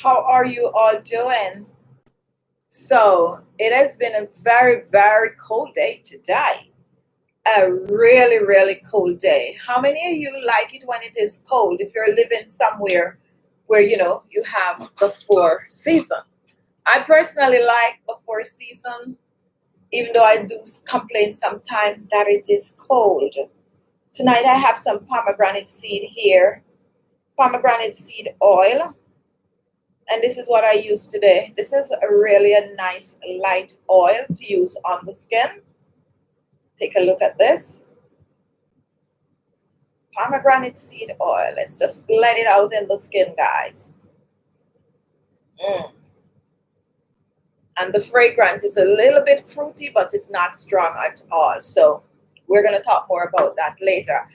How are you all doing? So, it has been a very, very cold day today. A really, really cold day. How many of you like it when it is cold if you're living somewhere where you have the four season? I personally like the four season, even though I do complain sometimes that it is cold. Tonight I have some pomegranate seed here, pomegranate seed oil. And this is what I use today. This is a nice light oil to use on the skin. Take a look at this. Pomegranate seed oil. Let's just blend it out in the skin, guys. And the fragrance is a little bit fruity, but it's not strong at all. So we're going to talk more about that later.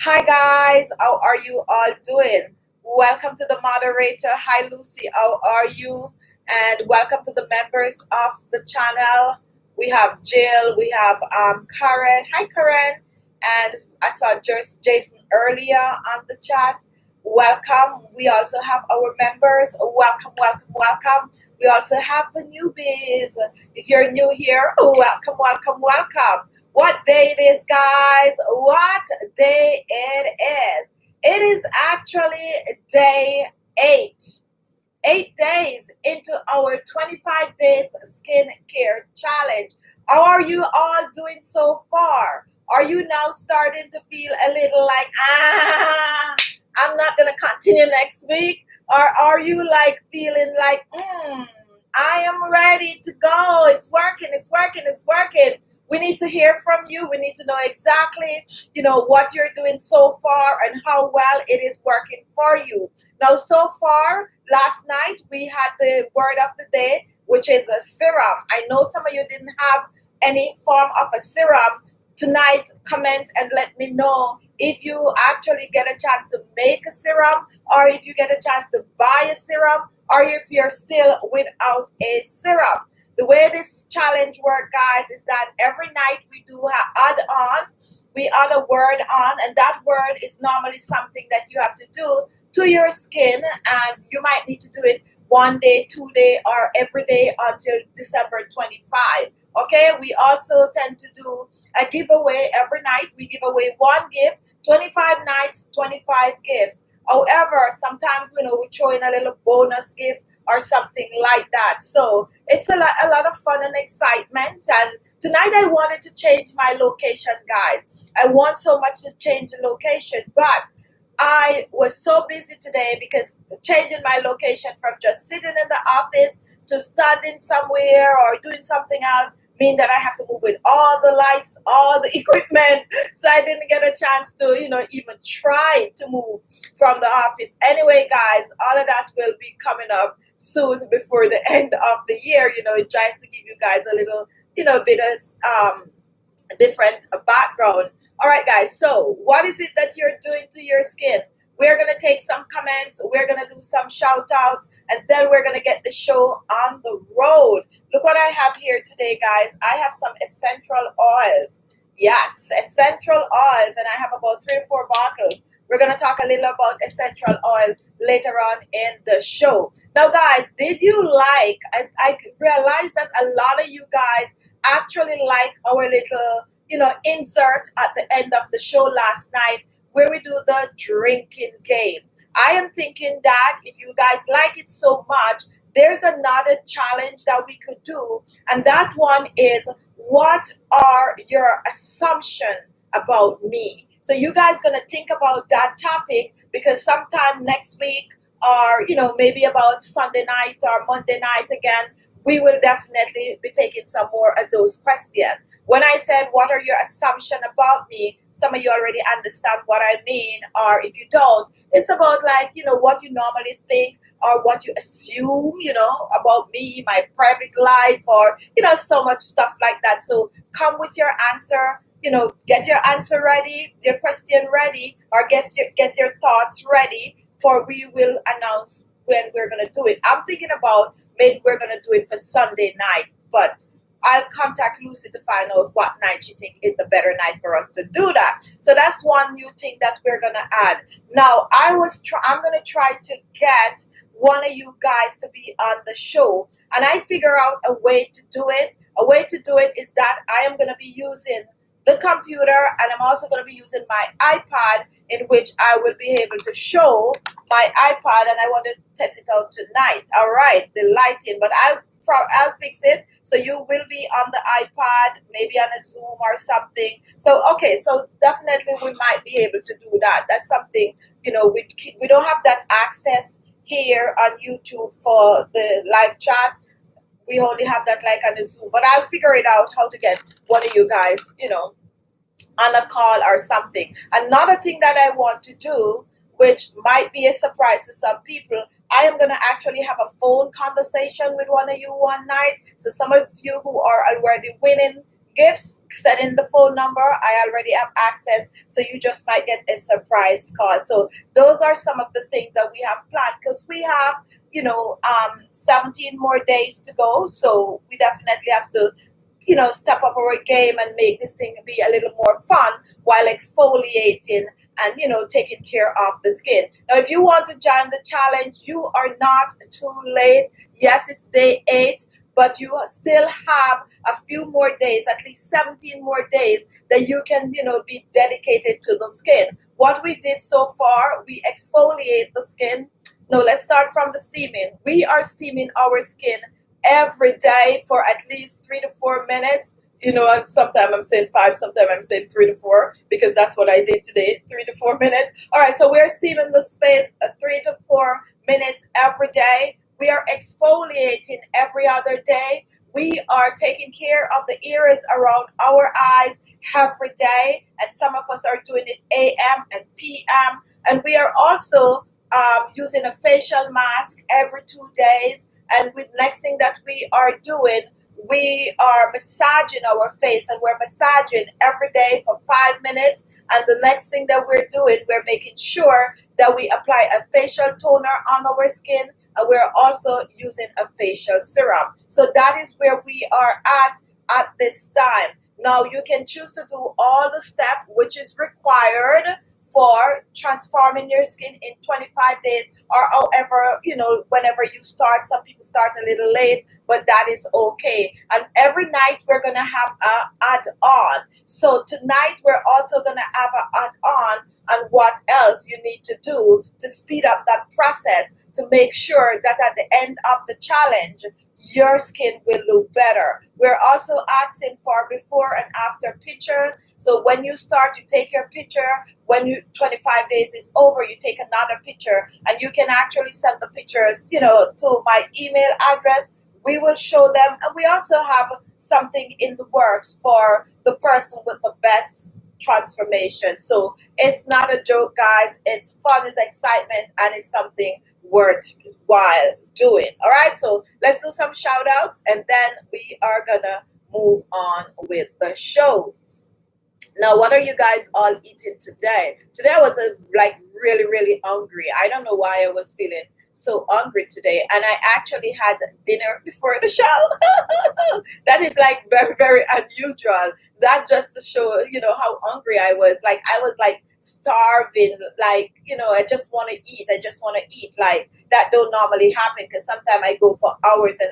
Hi, guys. How are you all doing? Welcome to the moderator. Hi, Lucy. How are you? And welcome to the members of the channel. We have Jill. We have Karen. Hi, Karen. And I saw Jason earlier on the chat. Welcome. We also have our members. Welcome, welcome, welcome. We also have the newbies. If you're new here, welcome, welcome, welcome. What day it is, guys? What day it is? It is actually day 8. 8 days into our 25 days skincare challenge. How are you all doing so far? Are you now starting to feel a little like, I'm not going to continue next week? Or are you like feeling like, I am ready to go. It's working, it's working, it's working. We need to hear from you. We need to know exactly, what you're doing so far and how well it is working for you. Now, so far, last night, we had the word of the day, which is a serum. I know some of you didn't have any form of a serum. Tonight, comment and let me know if you actually get a chance to make a serum, or if you get a chance to buy a serum, or if you're still without a serum. The way this challenge works, guys, is that every night we do add a word on, and that word is normally something that you have to do to your skin, and you might need to do it 1 day, 2 day, or every day until December 25. Okay, we also tend to do a giveaway every night. We give away one gift, 25 nights, 25 gifts. However, sometimes we throw in a little bonus gift or something like that. So it's a lot of fun and excitement. And tonight I wanted to change my location, guys. I want so much to change the location, but I was so busy today because changing my location from just sitting in the office to standing somewhere or doing something else mean that I have to move with all the lights, all the equipment. So I didn't get a chance to, even try to move from the office. Anyway, guys, all of that will be coming up soon before the end of the year. Trying to give you guys a little, bit of different background. All right, guys. So what is it that you're doing to your skin? We're going to take some comments. We're going to do some shout outs, and then we're going to get the show on the road. Look what I have here today, guys. I have some essential oils. Yes, essential oils, and I have about 3 or 4 bottles. We're going to talk a little about essential oil later on in the show. Now, guys, did you like, I realized that a lot of you guys actually like our little, insert at the end of the show last night, where we do the drinking game. I am thinking that if you guys like it so much, there's another challenge that we could do, and that one is, what are your assumptions about me? So you guys gonna think about that topic, because sometime next week, or maybe about Sunday night or Monday night again, we will definitely be taking some more of those questions. When I said, what are your assumptions about me? Some of you already understand what I mean, or if you don't, it's about what you normally think or what you assume, about me, my private life, or, so much stuff like that. So come with your answer, get your answer ready, your question ready, or get your thoughts ready, for we will announce when we're going to do it. I'm thinking about maybe we're going to do it for Sunday night, but I'll contact Lucy to find out what night she thinks is the better night for us to do that. So that's one new thing that we're going to add. Now, I'm going to try to get one of you guys to be on the show. And I figure out a way to do it. A way to do it is that I am going to be using the computer, and I'm also going to be using my iPad, in which I will be able to show my iPad, and I want to test it out tonight. All right, the lighting, but I'll fix it. So you will be on the iPad, maybe on a Zoom or something. So okay, so definitely we might be able to do that. That's something, you know, we don't have that access here on YouTube for the live chat. We only have that like on the Zoom, but I'll figure it out how to get one of you guys, you know, on a call or something. Another thing that I want to do, which might be a surprise to some people, I am going to actually have a phone conversation with one of you one night. So some of you who are already winning gifts, send in the phone number. I already have access, so you just might get a surprise call. So those are some of the things that we have planned, because we have, you know, 17 more days to go. So we definitely have to, you know, step up our game and make this thing be a little more fun while exfoliating and, you know, taking care of the skin. Now, if you want to join the challenge, you are not too late. Yes, it's day 8, but you still have a few more days, at least 17 more days, that you can, you know, be dedicated to the skin. What we did so far, we exfoliate the skin. No, let's start from the steaming. We are steaming our skin every day for at least 3 to 4 minutes. You know, and sometimes I'm saying 5, sometimes I'm saying 3 to 4, because that's what I did today, 3 to 4 minutes. All right, so we're steaming the space 3 to 4 minutes every day. We are exfoliating every other day. We are taking care of the areas around our eyes every day, and some of us are doing it AM and PM. And we are also using a facial mask every 2 days. And with next thing that we are doing, we are massaging our face, and we're massaging every day for 5 minutes. And the next thing that we're doing, we're making sure that we apply a facial toner on our skin, and we're also using a facial serum. So that is where we are at this time. Now you can choose to do all the steps which is required for transforming your skin in 25 days, or however, you know, whenever you start. Some people start a little late, but that is okay. And every night we're going to have a add-on. So tonight we're also going to have an add-on on what else you need to do to speed up that process, to make sure that at the end of the challenge, your skin will look better. We're also asking for before and after pictures. So when you start, you take your picture. When you 25 days is over, you take another picture, and you can actually send the pictures, you know, to my email address. We will show them, and we also have something in the works for the person with the best transformation. So it's not a joke, guys. It's fun, it's excitement, and it's something worthwhile doing. All right, so let's do some shout outs, and then we are gonna move on with the show. Now, what are you guys all eating today? Today I was like really hungry. I don't know why I was feeling so hungry today, and I actually had dinner before the show. That is like very unusual. That just to show, you know, how hungry I was. Like I was like starving, like, you know, I just want to eat. Like that don't normally happen, because sometimes I go for hours and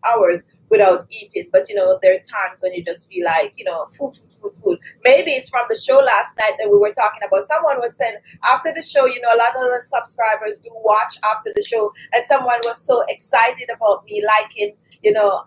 hours without eating. But you know, there are times when you just feel like, you know, food. Maybe it's from the show last night that we were talking about. Someone was saying after the show, you know, a lot of the subscribers do watch after the show, and someone was so excited about me liking, you know,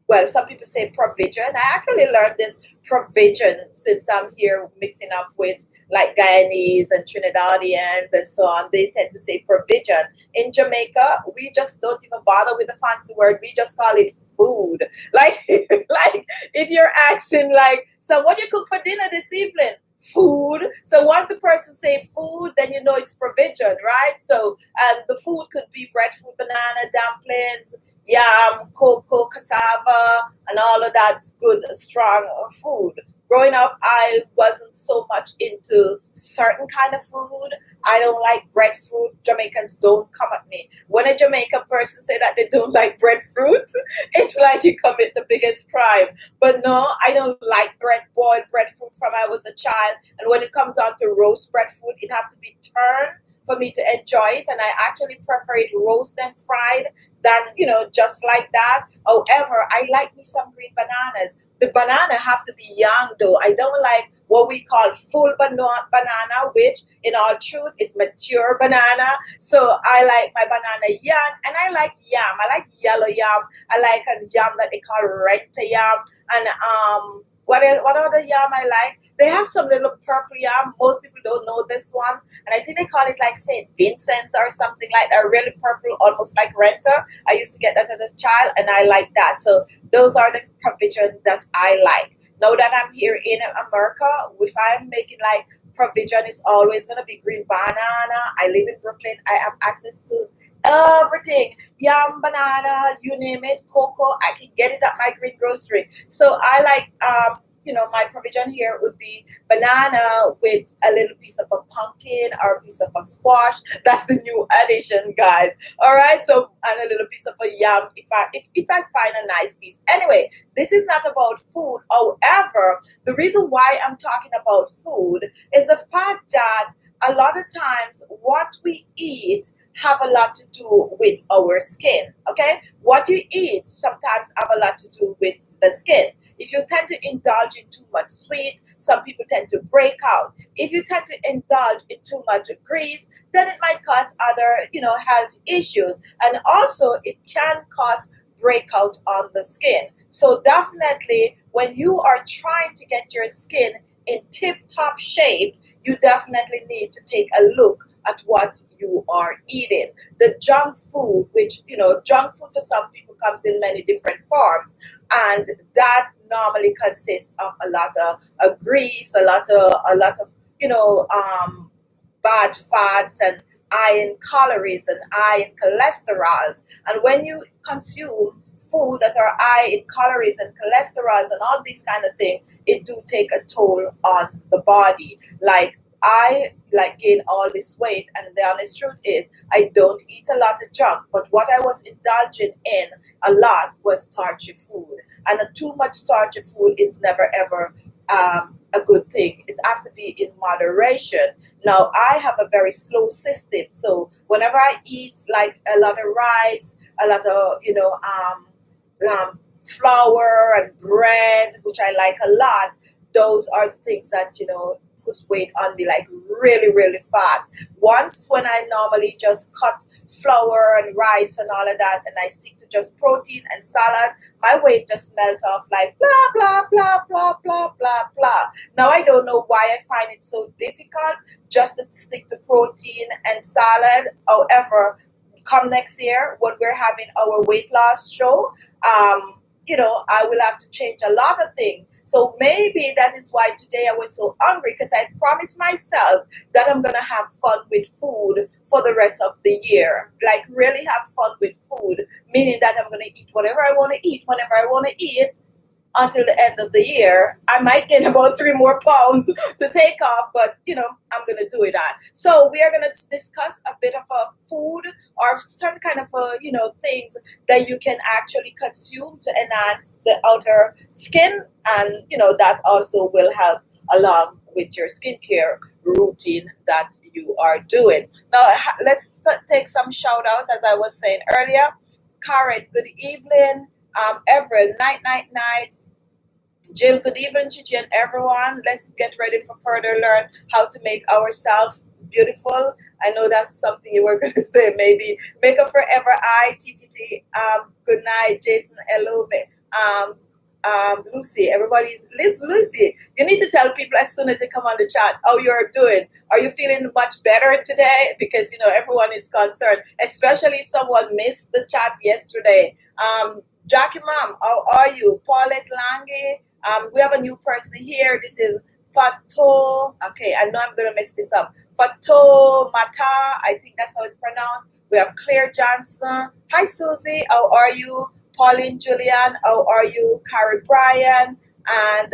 well, some people say provision. I actually learned this provision since I'm here mixing up with like Guyanese and Trinidadians and so on. They tend to say provision. In Jamaica, we just don't even bother with the fancy word. We just call it food. Like, like if you're asking like, so what do you cook for dinner this evening? Food. So once the person say food, then you know it's provision, right? So, and the food could be breadfruit, banana, dumplings, yam, cocoa, cassava, and all of that good, strong food. Growing up, I wasn't so much into certain kind of food. I don't like breadfruit. Jamaicans don't come at me. When a Jamaican person say that they don't like breadfruit, it's like you commit the biggest crime. But no, I don't like boiled breadfruit from I was a child. And when it comes on to roast breadfruit, it have to be turned for me to enjoy it, and I actually prefer it roast and fried than, you know, just like that. However, I like me some green bananas. The banana have to be young though. I don't like what we call full banana, which in all truth is mature banana. So I like my banana young, and I like yam. I like yellow yam. I like a yam that they call renta yam. And what other yam I like? They have some little purple yam. Most people don't know this one, and I think they call it like Saint Vincent or something like that. Really purple, almost like renta. I used to get that as a child, and I like that. So those are the provisions that I like. Now that I'm here in America, if I'm making like provision, is always gonna be green banana. I live in Brooklyn. I have access to everything, yam, banana, you name it, cocoa. I can get it at my green grocery. So I like, you know, my provision here would be banana with a little piece of a pumpkin or a piece of a squash. That's the new addition, guys. All right. So, and a little piece of a yam if I find a nice piece. Anyway, this is not about food. However, the reason why I'm talking about food is the fact that a lot of times what we eat have a lot to do with our skin. Okay, what you eat sometimes have a lot to do with the skin. If you tend to indulge in too much sweet, some people tend to break out. If you tend to indulge in too much grease, then it might cause other, you know, health issues, and also it can cause breakout on the skin. So definitely when you are trying to get your skin in tip-top shape, you definitely need to take a look at what you are eating. The junk food, which, you know, junk food for some people comes in many different forms, and that normally consists of a lot of grease, a lot of, you know, bad fat and iron calories and iron cholesterols. And when you consume food that are high in calories and cholesterols and all these kind of things, it do take a toll on the body. Like I like gain all this weight, and the honest truth is I don't eat a lot of junk, but what I was indulging in a lot was starchy food, and too much starchy food is never ever a good thing. It has to be in moderation. Now I have a very slow system, so whenever I eat like a lot of rice, a lot of, you know, flour and bread, which I like a lot, those are the things that, you know, put weight on me like really, really fast. Once when I normally just cut flour and rice and all of that, and I stick to just protein and salad, my weight just melt off like blah, blah, blah, blah, blah, blah, blah. Now I don't know why I find it so difficult just to stick to protein and salad. However, come next year when we're having our weight loss show, you know, I will have to change a lot of things. So maybe that is why today I was so hungry, because I promised myself that I'm gonna have fun with food for the rest of the year. Like really have fun with food, meaning that I'm gonna eat whatever I want to eat whenever I want to eat until the end of the year. I might gain about 3 more pounds to take off, but you know, I'm gonna do it on. So we are gonna discuss a bit of a food or certain kind of you know, things that you can actually consume to enhance the outer skin, and you know, that also will help along with your skincare routine that you are doing. Now let's take some shout out, as I was saying earlier. Karen, good evening. Everett, night. Jill, good evening, Gigi, and everyone. Let's get ready for further learn how to make ourselves beautiful. I know that's something you were going to say, maybe. Makeup Forever, TTT. Good night, Jason, hello, Lucy. Everybody's, Lucy, you need to tell people as soon as they come on the chat how you're doing. Are you feeling much better today? Because, you know, everyone is concerned, especially if someone missed the chat yesterday. Jackie Mom, how are you? Paulette Lange. We have a new person here. This is Fato. Okay, I know I'm going to mess this up. Fato Mata. I think that's how it's pronounced. We have Claire Johnson. Hi, Susie. How are you? Pauline Julian. How are you? Carrie Bryan. And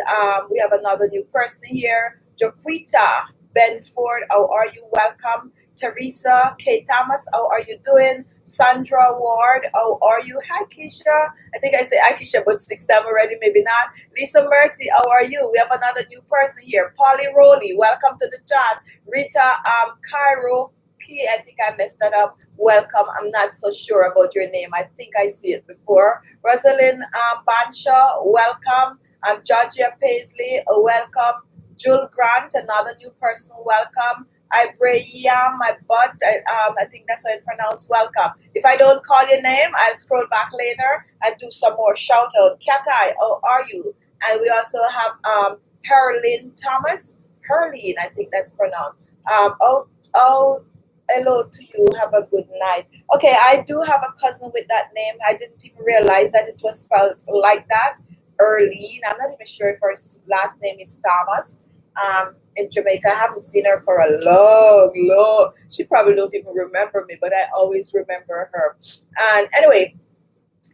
we have another new person here. Joquita Benford. How are you? Welcome. Teresa K. Thomas, how are you doing? Sandra Ward, how are you? Hi, Keisha. I think I say hi, Keisha, but 6 times already, maybe not. Lisa Mercy, how are you? We have another new person here. Polly Rowley, welcome to the chat. Rita Cairo I think I messed that up. Welcome. I'm not so sure about your name. I think I see it before. Rosalind Banshaw, welcome. Georgia Paisley, welcome. Jewel Grant, another new person, welcome. Ibrahim, my butt, I think that's how it's pronounced, welcome. If I don't call your name, I'll scroll back later and do some more shout out. Katai, how are you? And we also have Herlin Thomas. Herlin, I think that's pronounced. Hello to you. Have a good night. Okay, I do have a cousin with that name. I didn't even realize that it was spelled like that. Erlene. I'm not even sure if her last name is Thomas. In Jamaica, I haven't seen her for a long. She probably don't even remember me, but I always remember her. And anyway,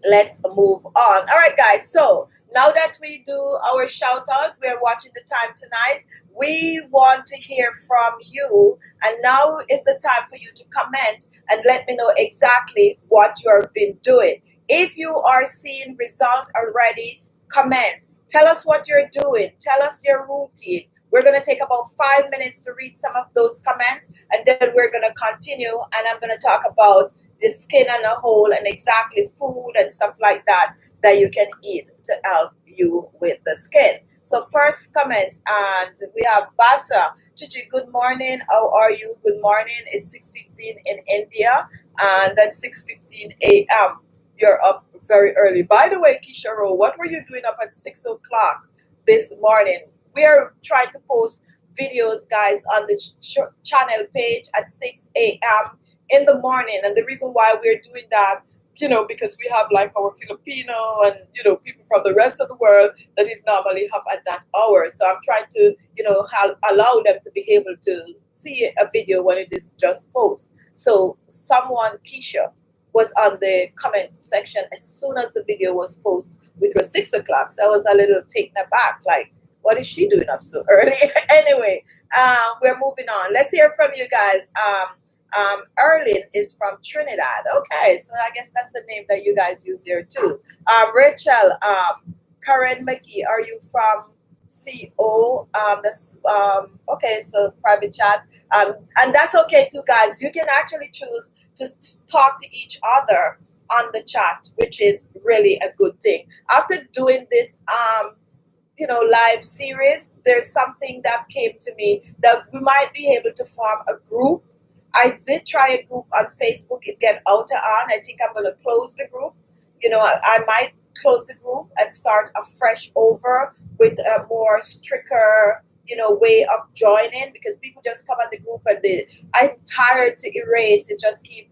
let's move on. All right, guys. So now that we do our shout out, we're watching the time tonight. We want to hear from you, and now is the time for you to comment and let me know exactly what you've been doing. If you are seeing results already, comment. Tell us what you're doing. Tell us your routine. We're going to take about 5 minutes to read some of those comments, and then we're going to continue, and I'm going to talk about the skin on a whole and exactly food and stuff like that that you can eat to help you with the skin. So first comment, and we have Basa. Chichi, good morning. How are you? Good morning. It's 6:15 in India, and that's 6:15 a.m. You're up very early. By the way, Kisharo, what were you doing up at 6 o'clock this morning? We are trying to post videos, guys, on the channel page at 6 a.m. in the morning. And the reason why we're doing that, because we have like our Filipino and, people from the rest of the world that is normally up at that hour. So I'm trying to, allow them to be able to see a video when it is just posted. So someone, Keisha, was on the comment section as soon as the video was posted, which was 6 o'clock. So I was a little taken aback, like, what is she doing up so early? Anyway, we're moving on. Let's hear from you guys. Erlin is from Trinidad. Okay, so I guess that's the name that you guys use there too. Rachel, Karen McGee, are you from CO? Okay, so private chat. And that's okay too, guys. You can actually choose to talk to each other on the chat, which is really a good thing. After doing this, live series, there's something that came to me that we might be able to form a group. I did try a group on Facebook. It get out on. I think I'm going to close the group. I might close the group and start afresh over with a more stricter, way of joining, because people just come on the group and I'm tired to erase. It just keep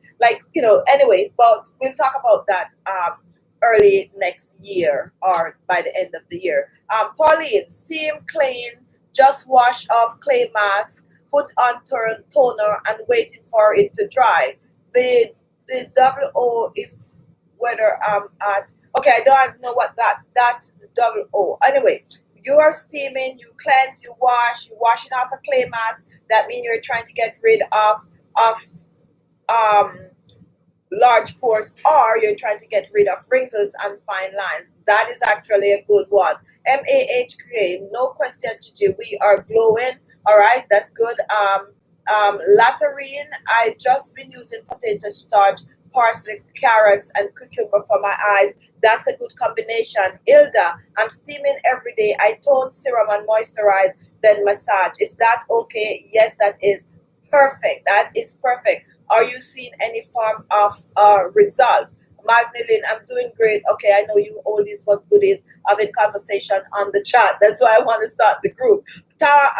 anyway, but we'll talk about that early next year or by the end of the year. Pauline, steam, clean, just wash off clay mask, put on toner and waiting for it to dry. The WO, if whether I'm at, okay, I don't know what that WO. Anyway, you are steaming, you cleanse, you washing off a clay mask. That means you're trying to get rid of large pores, or you're trying to get rid of wrinkles and fine lines. That is actually a good one. MAH cream, no question, Gigi. We are glowing. All right, that's good. Latarine, I just been using potato starch, parsley, carrots, and cucumber for my eyes. That's a good combination. Ilda, I'm steaming every day. I tone, serum, and moisturize, then massage. Is that okay? Yes, that is perfect. That is perfect. Are you seeing any form of result? Magdalene, I'm doing great. Okay, I know you oldies but goodies having conversation on the chat. That's why I want to start the group. Tar,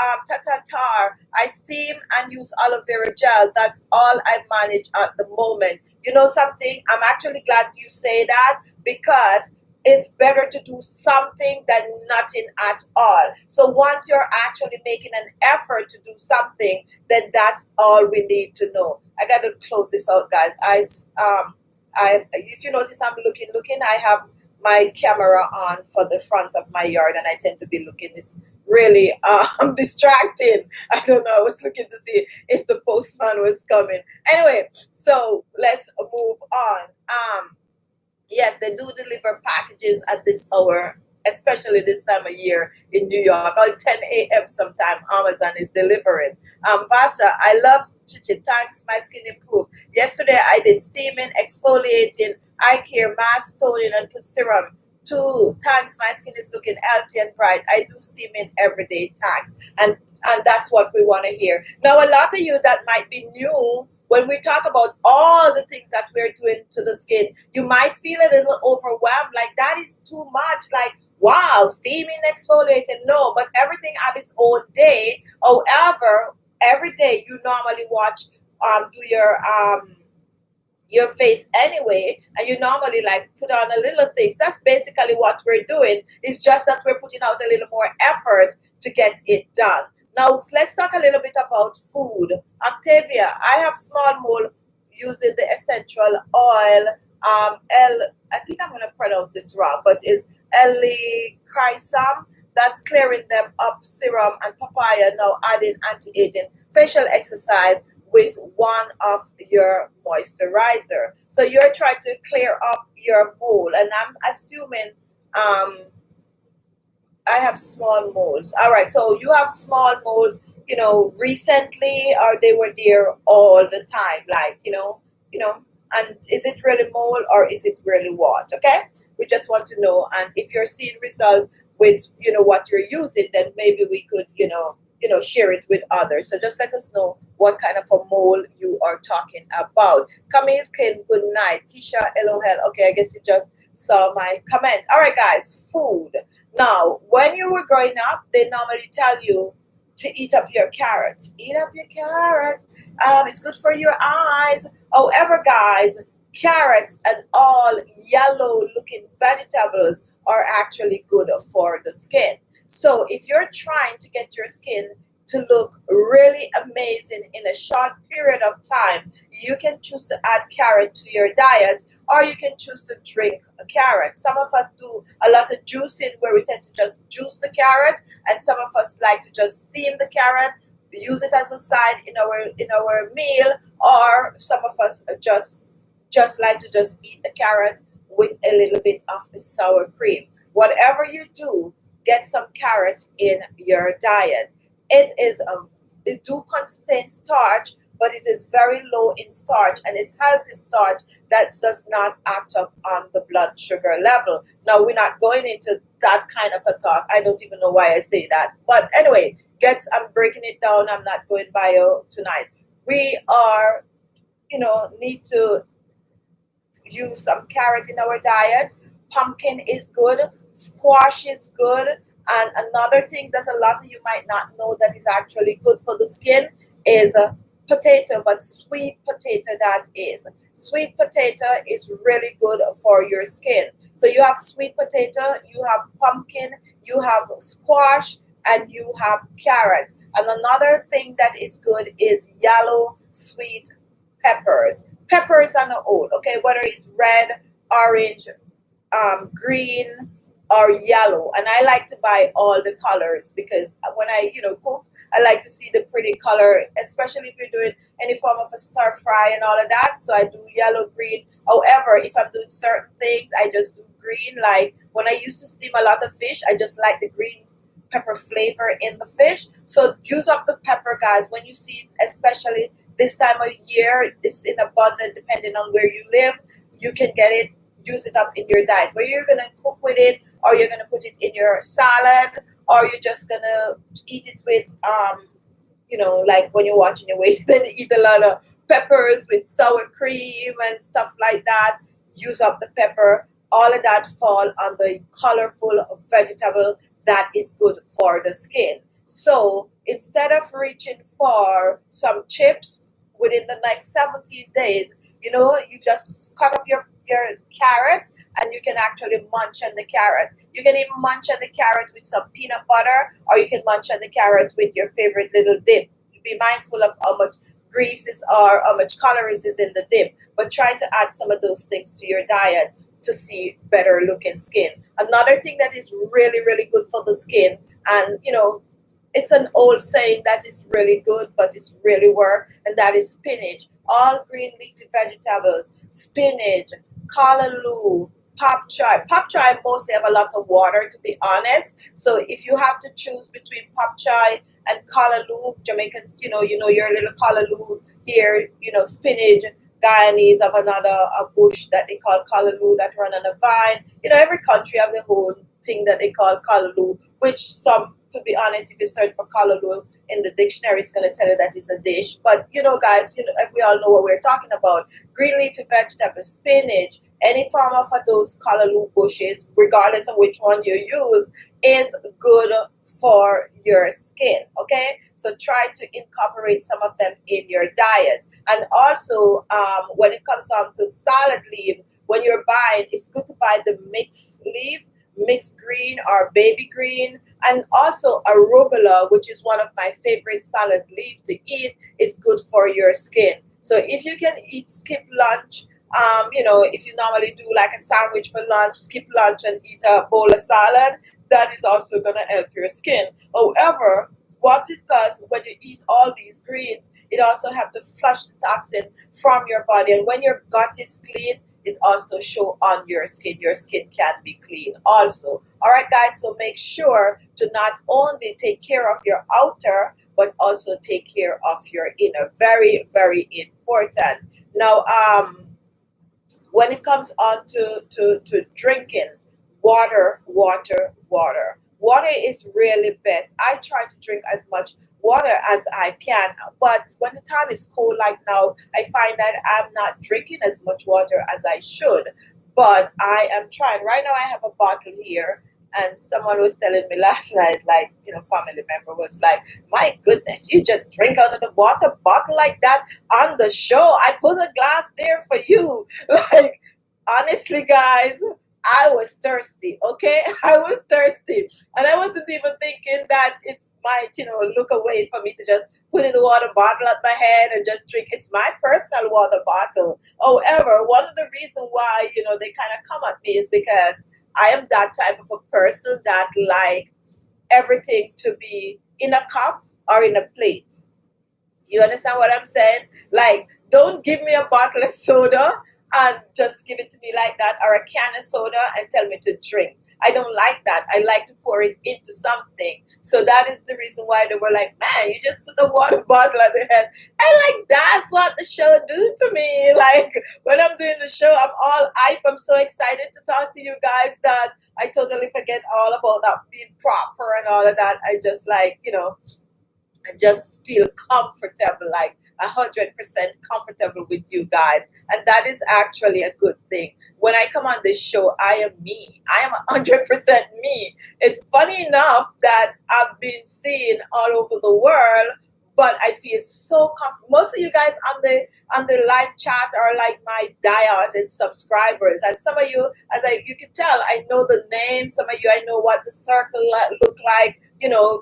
I steam and use aloe vera gel. That's all I manage at the moment. You know something? I'm actually glad you say that, because it's better to do something than nothing at all. So once you're actually making an effort to do something, then that's all we need to know. I got to close this out, guys. If you notice, I'm looking. I have my camera on for the front of my yard, and I tend to be looking. It's really distracting. I don't know. I was looking to see if the postman was coming. Anyway, so let's move on. Yes, they do deliver packages at this hour especially this time of year in New York. Or 10 a.m. sometime Amazon is delivering. Vasha, I love Khichi. Thanks, my skin improved. Yesterday I did steaming, exfoliating, eye care, mask toning, and put serum. Two, thanks, my skin is looking healthy and bright. I do steaming every day, thanks. And that's what we want to hear. Now, a lot of you that might be new, when we talk about all the things that we're doing to the skin, you might feel a little overwhelmed, like that is too much, like, wow, steaming, exfoliating. No, but everything have its own day. However, every day you normally do your face anyway, and you normally like put on a little things. That's basically what we're doing. It's just that we're putting out a little more effort to get it done. Now let's talk a little bit about food. Octavia, I have small mole using the essential oil. I think I'm gonna pronounce this wrong, but it's Elichrysum. That's clearing them up. Serum and papaya. Now adding anti-aging facial exercise with one of your moisturizer. So you're trying to clear up your mole, and I'm assuming I have small moles. All right, so you have small moles, recently, or they were there all the time, like, and is it really mole or is it really what? Okay, we just want to know. And if you're seeing result with what you're using, then maybe we could share it with others. So just let us know what kind of a mole you are talking about. Camille Kin, good night. Keisha, LOL. Okay, I guess you just saw my comment. All right, guys, food. Now, when you were growing up, they normally tell you to eat up your carrot. Eat up your carrot. It's good for your eyes. However, guys, carrots and all yellow-looking vegetables are actually good for the skin. So if you're trying to get your skin to look really amazing in a short period of time, you can choose to add carrot to your diet, or you can choose to drink a carrot. Some of us do a lot of juicing where we tend to just juice the carrot, and some of us like to just steam the carrot, use it as a side in our meal, or some of us just like to just eat the carrot with a little bit of the sour cream. Whatever you do, get some carrot in your diet. It do contain starch, but it is very low in starch, and it's healthy starch that does not act up on the blood sugar level. Now, we're not going into that kind of a talk. I don't even know why I say that. But anyway, I'm breaking it down. I'm not going bio tonight. We are, need to use some carrot in our diet. Pumpkin is good. Squash is good. And another thing that a lot of you might not know that is actually good for the skin is a potato, but sweet potato that is. Sweet potato is really good for your skin. So you have sweet potato, you have pumpkin, you have squash, and you have carrot. And another thing that is good is yellow sweet peppers. Peppers on the whole, okay, whether it's red, orange, green, or yellow. And I like to buy all the colors because when I cook, I like to see the pretty color, especially if you're doing any form of a stir fry and all of that. So I do yellow, green. However, if I'm doing certain things, I just do green. Like when I used to steam a lot of fish, I just like the green pepper flavor in the fish. So use up the pepper, guys. When you see it, especially this time of year, it's in abundance depending on where you live. You can get it. Use it up in your diet, where you're gonna cook with it, or you're gonna put it in your salad, or you're just gonna eat it with like when you're watching your weight, then eat a lot of peppers with sour cream and stuff like that. Use up the pepper. All of that fall on the colorful vegetable that is good for the skin. So instead of reaching for some chips within the next 17 days, you just cut up your carrots, and you can actually munch on the carrot. You can even munch on the carrot with some peanut butter, or you can munch on the carrot with your favorite little dip. Be mindful of how much grease is or how much calories is in the dip, but try to add some of those things to your diet to see better looking skin. Another thing that is really, really good for the skin, and it's an old saying that is really good, but it's really work, and that is spinach. All green leafy vegetables, spinach, callaloo, Pop chai. Pop chai mostly have a lot of water, to be honest. So if you have to choose between pop chai and callaloo, Jamaicans, you know your little callaloo here, spinach. Guyanese have another a bush that they call callaloo that run on a vine. Every country have their own thing that they call callaloo, which some, to be honest, if you search for callaloo in the dictionary, it's going to tell you that it's a dish. But guys, we all know what we're talking about. Green leafy vegetables, spinach, any form of those callaloo bushes, regardless of which one you use, is good for your skin. Okay, so try to incorporate some of them in your diet. And also, when it comes down to salad leaf, when you're buying, it's good to buy the mixed leaf, mixed green or baby green, and also arugula, which is one of my favorite salad leaf to eat, is good for your skin. So if you can skip lunch, if you normally do like a sandwich for lunch, skip lunch and eat a bowl of salad, that is also going to help your skin. However, what it does when you eat all these greens, it also helps to flush the toxin from your body. And when your gut is clean, it also show on your skin. Your skin can be clean also. All right, guys, so make sure to not only take care of your outer, but also take care of your inner. Very, very important. Now, when it comes on to drinking, water, water, water. Water is really best. I try to drink as much water as I can, but when the time is cold like now, I find that I'm not drinking as much water as I should. But I am trying. Right now, I have a bottle here, and someone was telling me last night, like, family member was like, my goodness, you just drink out of the water bottle like that on the show. I put a glass there for you. Like, honestly, guys, I was thirsty, okay? I was thirsty. And I wasn't even thinking that it might, look away for me to just put in a water bottle at my head and just drink. It's my personal water bottle. However, one of the reasons why, they kind of come at me is because I am that type of a person that like everything to be in a cup or in a plate. You understand what I'm saying? Like, don't give me a bottle of soda and just give it to me like that, or a can of soda and tell me to drink. I don't like that. I like to pour it into something. So that is the reason why they were like, man, you just put the water bottle at the head. And like, that's what the show do to me. Like, when I'm doing the show, I'm all hype. I'm so excited to talk to you guys that I totally forget all about that being proper and all of that. I just like, I just feel comfortable, like 100% comfortable with you guys. And that is actually a good thing. When I come on this show, I am me. I am 100% me. It's funny enough that I've been seen all over the world, but I feel so comfortable. Most of you guys on the live chat are like my dieharted subscribers, and some of you, you can tell, I know the name. Some of you, I know what the circle look like,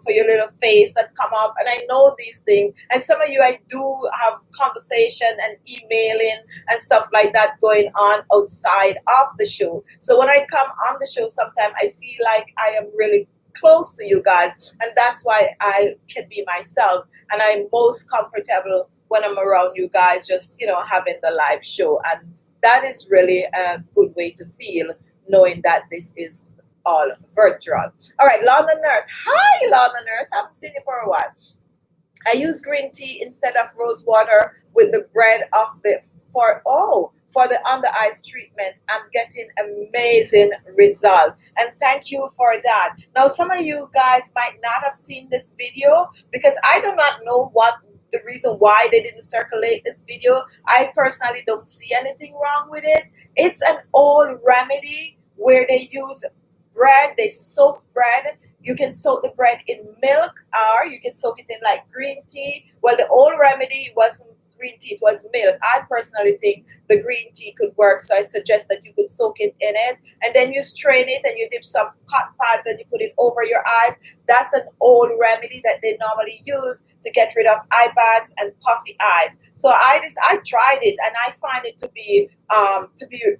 for your little face that come up, and I know these things. And some of you, I do have conversation and emailing and stuff like that going on outside of the show. So when I come on the show, sometimes I feel like I am really close to you guys, and that's why I can be myself, and I'm most comfortable when I'm around you guys, just having the live show. And that is really a good way to feel, knowing that this is all virtual. All right, London Nurse. Hi, London Nurse. Haven't seen you for a while. I use green tea instead of rose water with the bread of for the under eyes treatment. I'm getting amazing result, and thank you for that. Now, some of you guys might not have seen this video because I do not know what the reason why they didn't circulate this video. I personally don't see anything wrong with it. It's an old remedy where they use bread. They soak bread. You can soak the bread in milk, or you can soak it in like green tea. Well, the old remedy wasn't green tea, it was milk. I personally think the green tea could work, so I suggest that you could soak it in it, and then you strain it and you dip some cotton pads and you put it over your eyes. That's an old remedy that they normally use to get rid of eye bags and puffy eyes. So I tried it, and I find it to be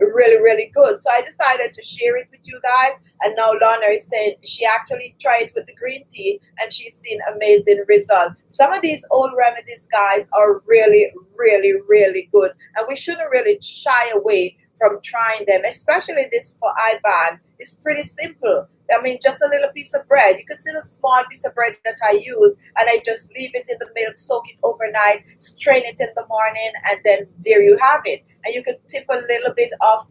really, really good. So I decided to share it with you guys. And now Lana is saying she actually tried it with the green tea and she's seen amazing results. Some of these old remedies, guys, are really, really, really good. And we shouldn't really actually shy away from trying them, especially this for eye bag. It's pretty simple. I mean, just a little piece of bread. You could see the small piece of bread that I use, and I just leave it in the milk, soak it overnight, strain it in the morning, and then there you have it. And you could tip a little bit of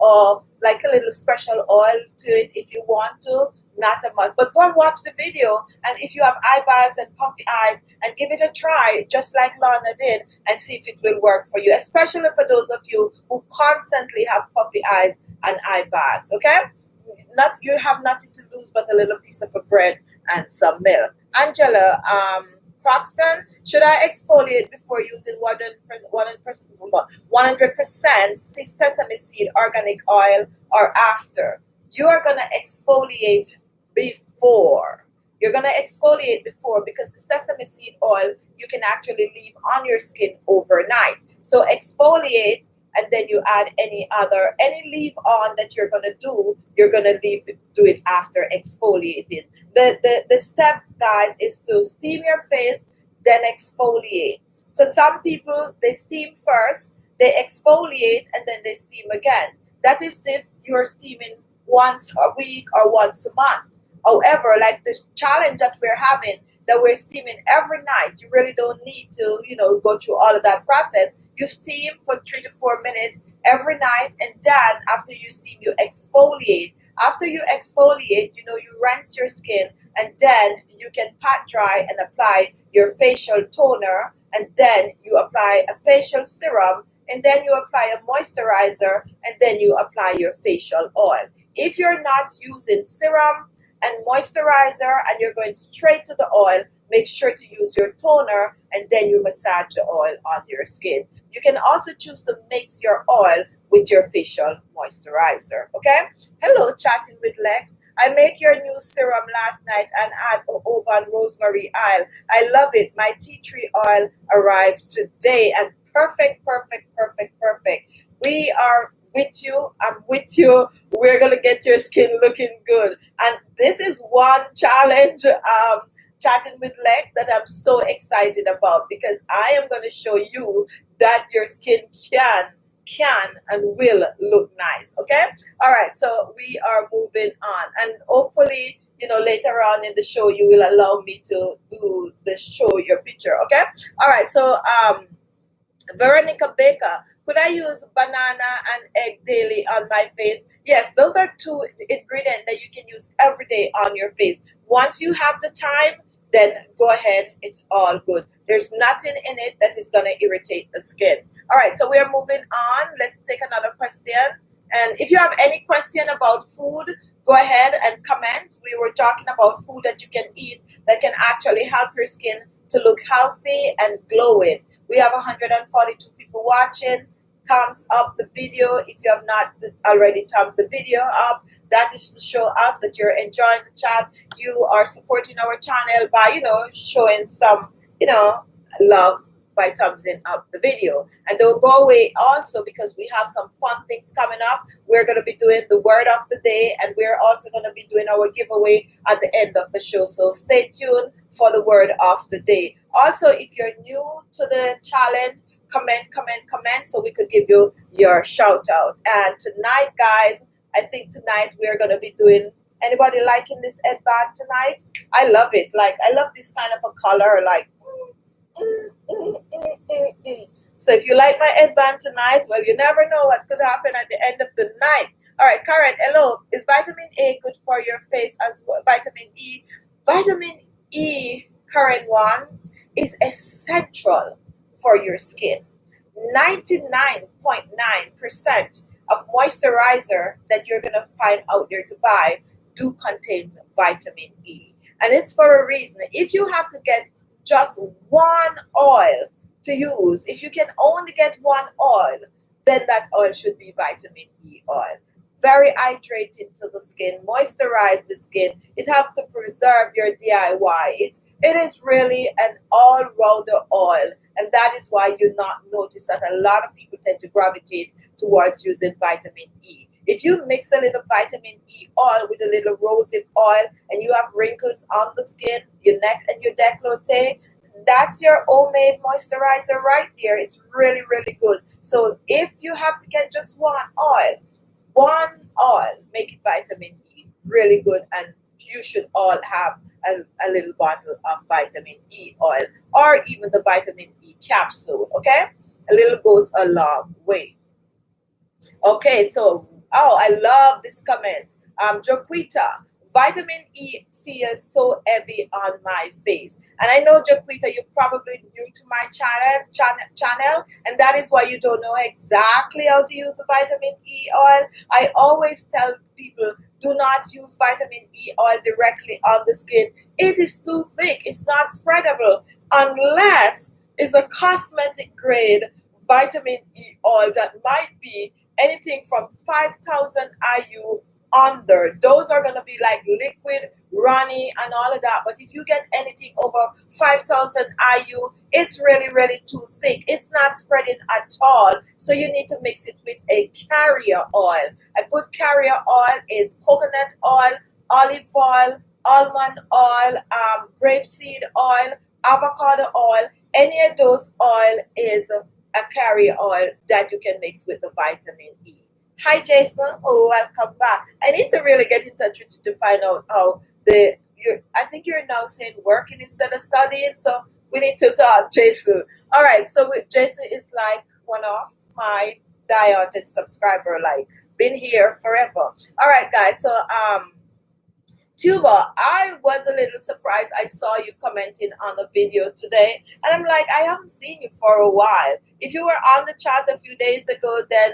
like a little special oil to it if you want to. Not a must, but go and watch the video. And if you have eye bags and puffy eyes, and give it a try, just like Lana did, and see if it will work for you, especially for those of you who constantly have puffy eyes and eye bags. Okay, you have nothing to lose but a little piece of a bread and some milk. Angela, Croxton, should I exfoliate before using 100% sesame seed organic oil or after? You are going to exfoliate before. You're going to exfoliate before, because the sesame seed oil you can actually leave on your skin overnight. So exfoliate, and then you add any leave on that you're going to do, you're going to do it after exfoliating. The step, guys, is to steam your face, then exfoliate. So some people, they steam first, they exfoliate, and then they steam again. That is if you're steaming once a week or once a month. However, like this challenge that we're having, that we're steaming every night, you really don't need to, go through all of that process. You steam for 3 to 4 minutes every night, and then after you steam, you exfoliate. After you exfoliate, you rinse your skin, and then you can pat dry and apply your facial toner, and then you apply a facial serum, and then you apply a moisturizer, and then you apply your facial oil. If you're not using serum and moisturizer and you're going straight to the oil, make sure to use your toner, and then you massage the oil on your skin. You can also choose to mix your oil with your facial moisturizer. Okay? Hello, chatting with Lex. I make your new serum last night and add jojoba and rosemary oil. I love it. My tea tree oil arrived today, and perfect. We are with you. I'm with you. We're gonna get your skin looking good. And this is one challenge, chatting with Lex, that I'm so excited about, because I am gonna show you that your skin can and will look nice. Okay, all right, so we are moving on, and hopefully later on in the show you will allow me to do the show your picture. Okay, all right, so Veronica Baker, could I use banana and egg daily on my face? Yes, those are two ingredients that you can use every day on your face. Once you have the time, then go ahead. It's all good. There's nothing in it that is going to irritate the skin. All right, so we are moving on. Let's take another question. And if you have any question about food, go ahead and comment. We were talking about food that you can eat that can actually help your skin to look healthy and glowing. We have 142 people watching. Thumbs up the video if you have not already thumbs the video up. That is to show us that you're enjoying the chat. You are supporting our channel by, showing some, love by thumbsing up the video. And don't go away also, because we have some fun things coming up. We're going to be doing the word of the day, and we're also going to be doing our giveaway at the end of the show. So stay tuned for the word of the day. Also, if you're new to the challenge, comment so we could give you your shout out. And tonight, guys, I think tonight we're going to be doing, anybody liking this headband tonight? I love it. Like, I love this kind of a color, like So if you like my headband tonight, well, you never know what could happen at the end of the night. All right, Karen, hello. Is vitamin A good for your face as well? Vitamin E, Karen, one, is essential for your skin. 99.9% of moisturizer that you're going to find out there to buy do contains vitamin E. And it's for a reason. If you have to get just one oil to use, if you can only get one oil, then that oil should be vitamin E oil. Very hydrating to the skin, moisturize the skin. It helps to preserve your DIY. It is really an all-rounder oil, and that is why you not notice that a lot of people tend to gravitate towards using vitamin E. If you mix a little vitamin E oil with a little rosehip oil and you have wrinkles on the skin, your neck and your décolleté, that's your homemade moisturizer right there. It's really, really good. So if you have to get just one oil, make it vitamin E. Really good. And you should all have a little bottle of vitamin E oil or even the vitamin E capsule. Okay? A little goes a long way. Okay, so I love this comment. Jaquita, vitamin E feels so heavy on my face. And I know, Jaquita, you're probably new to my channel, and that is why you don't know exactly how to use the vitamin E oil. I always tell people, do not use vitamin E oil directly on the skin. It is too thick. It's not spreadable unless it's a cosmetic grade vitamin E oil that might be anything from 5,000 IU under. Those are going to be like liquid, runny, and all of that. But if you get anything over 5,000 IU, it's really, really too thick. It's not spreading at all. So you need to mix it with a carrier oil. A good carrier oil is coconut oil, olive oil, almond oil, grapeseed oil, avocado oil. Any of those oil is a carrier oil that you can mix with the vitamin E. Hi, Jason. Oh, welcome back. I need to really get in touch with you to find out how I think you're now saying working instead of studying, so we need to talk, Jason. All right, so Jason is like one of my dieted subscriber, like been here forever. All right, guys, so Tuba, I was a little surprised. I saw you commenting on the video today, and I'm like, I haven't seen you for a while. If you were on the chat a few days ago, then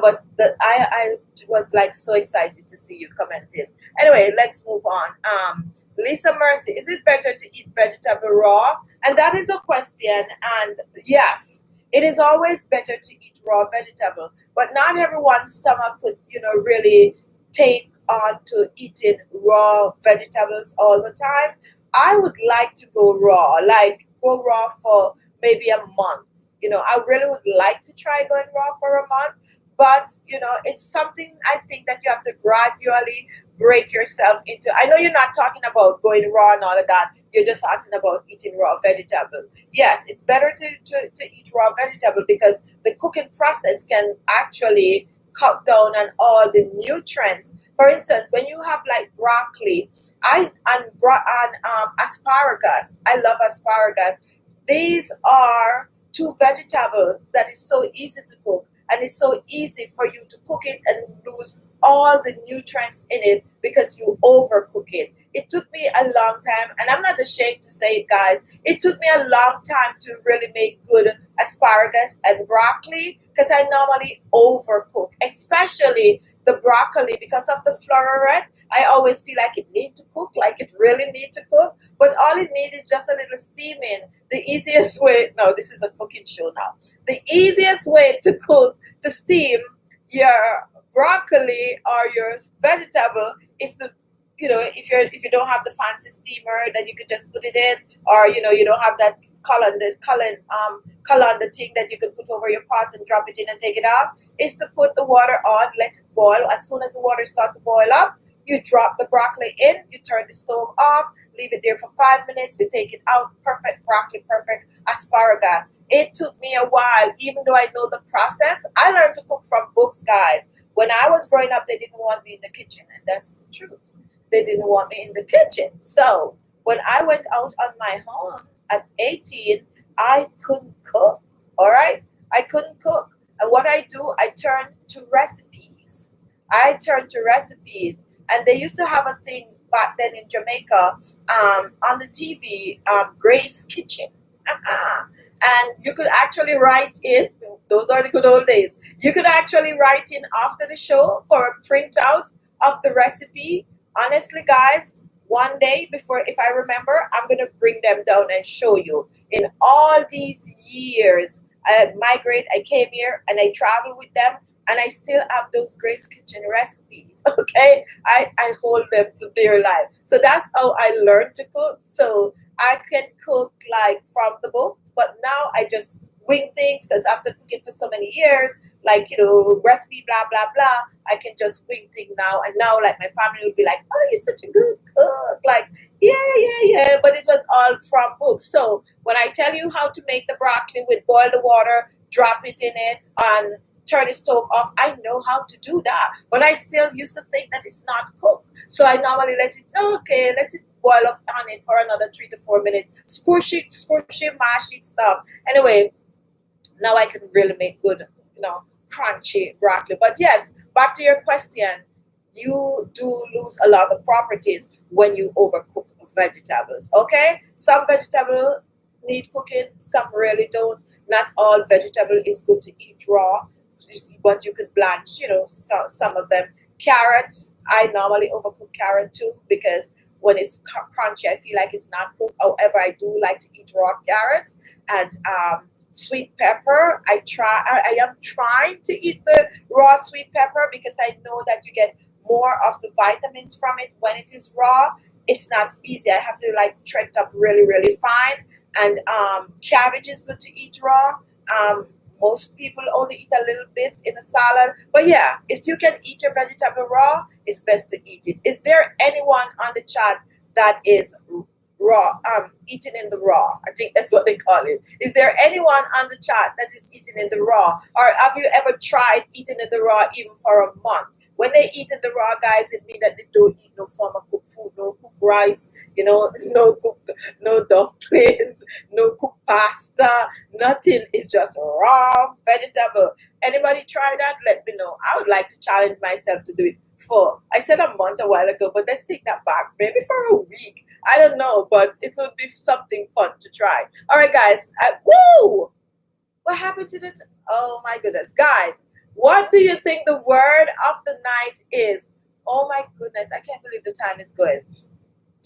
but I was like so excited to see you commenting. Anyway, let's move on. Lisa Mercy, is it better to eat vegetable raw? And that is a question. And yes, it is always better to eat raw vegetable, but not everyone's stomach could, really take on to eating raw vegetables all the time. I would like to go raw for maybe a month. I really would like to try going raw for a month, but it's something I think that you have to gradually break yourself into. I know you're not talking about going raw and all of that. You're just asking about eating raw vegetables. Yes, it's better to eat raw vegetable because the cooking process can actually cut down on all the nutrients. For instance, when you have like broccoli and asparagus, I love asparagus. These are two vegetables that is so easy to cook, and it's so easy for you to cook it and lose all the nutrients in it because you overcook it. It took me a long time, and I'm not ashamed to say it, guys. It took me a long time to really make good asparagus and broccoli because I normally overcook, especially the broccoli because of the floret. I always feel like it needs to cook, like it really needs to cook, but all it needs is just a little steaming. The easiest way, no, this is a cooking show now. The easiest way to cook, to steam your broccoli or your vegetable is to, if you don't have the fancy steamer, then you could just put it in, or you don't have that colander thing that you could put over your pot and drop it in and take it out, is to put the water on, let it boil. As soon as the water starts to boil up, you drop the broccoli in, you turn the stove off, leave it there for 5 minutes, you take it out. Perfect broccoli, perfect asparagus. It took me a while, even though I know the process. I learned to cook from books, guys. When I was growing up, they didn't want me in the kitchen, and that's the truth. They didn't want me in the kitchen. So when I went out on my own at 18, I couldn't cook, all right? I couldn't cook. And what I do, I turn to recipes. And they used to have a thing back then in Jamaica on the TV, Grace Kitchen. And you could actually write in, those are the good old days. You could actually write in after the show for a printout of the recipe. Honestly, guys, one day before, if I remember, I'm going to bring them down and show you. In all these years, I came here and I traveled with them, and I still have those Grace Kitchen recipes, okay? I hold them to their life. So that's how I learned to cook. So I can cook like from the books, but now I just wing things because after cooking for so many years, like, you know, recipe, blah, blah, blah, I can just wing things now. And now, like, my family would be like, oh, you're such a good cook. Like, yeah, yeah, yeah. But it was all from books. So when I tell you how to make the broccoli with boil the water, drop it in it, and turn the stove off, I know how to do that. But I still used to think that it's not cooked. So I normally let it boil up on it for another 3 to 4 minutes. Squish it, mash it, stuff. Anyway, now I can really make good, you know, crunchy broccoli. But yes, back to your question, you do lose a lot of properties when you overcook vegetables. Okay, some vegetable need cooking, some really don't. Not all vegetable is good to eat raw, but you could blanch, you know, some of them. Carrots, I normally overcook carrot too because when it's crunchy, I feel like it's not cooked. However, I do like to eat raw carrots. And sweet pepper, I am trying to eat the raw sweet pepper because I know that you get more of the vitamins from it when it is raw. It's not easy. I have to like shred it up really, really fine. And cabbage is good to eat raw. Most people only eat a little bit in a salad. But yeah, if you can eat your vegetable raw, it's best to eat it. Is there anyone on the chat that is raw, eating in the raw? I think that's what they call it. Is there anyone on the chat that is eating in the raw? Or have you ever tried eating in the raw even for a month? When they eat in the raw, guys, it means that they don't eat no form of cooked food, no cooked rice, you know, no dumplings, no cooked pasta, nothing. It's just raw vegetable. Anybody try that? Let me know. I would like to challenge myself to do it for, I said a month a while ago, but let's take that back. Maybe for a week. I don't know, but it would be something fun to try. All right, guys. Woo! What happened to the... Oh, my goodness. Guys, what do you think the word of the night is? Oh, my goodness. I can't believe the time is going.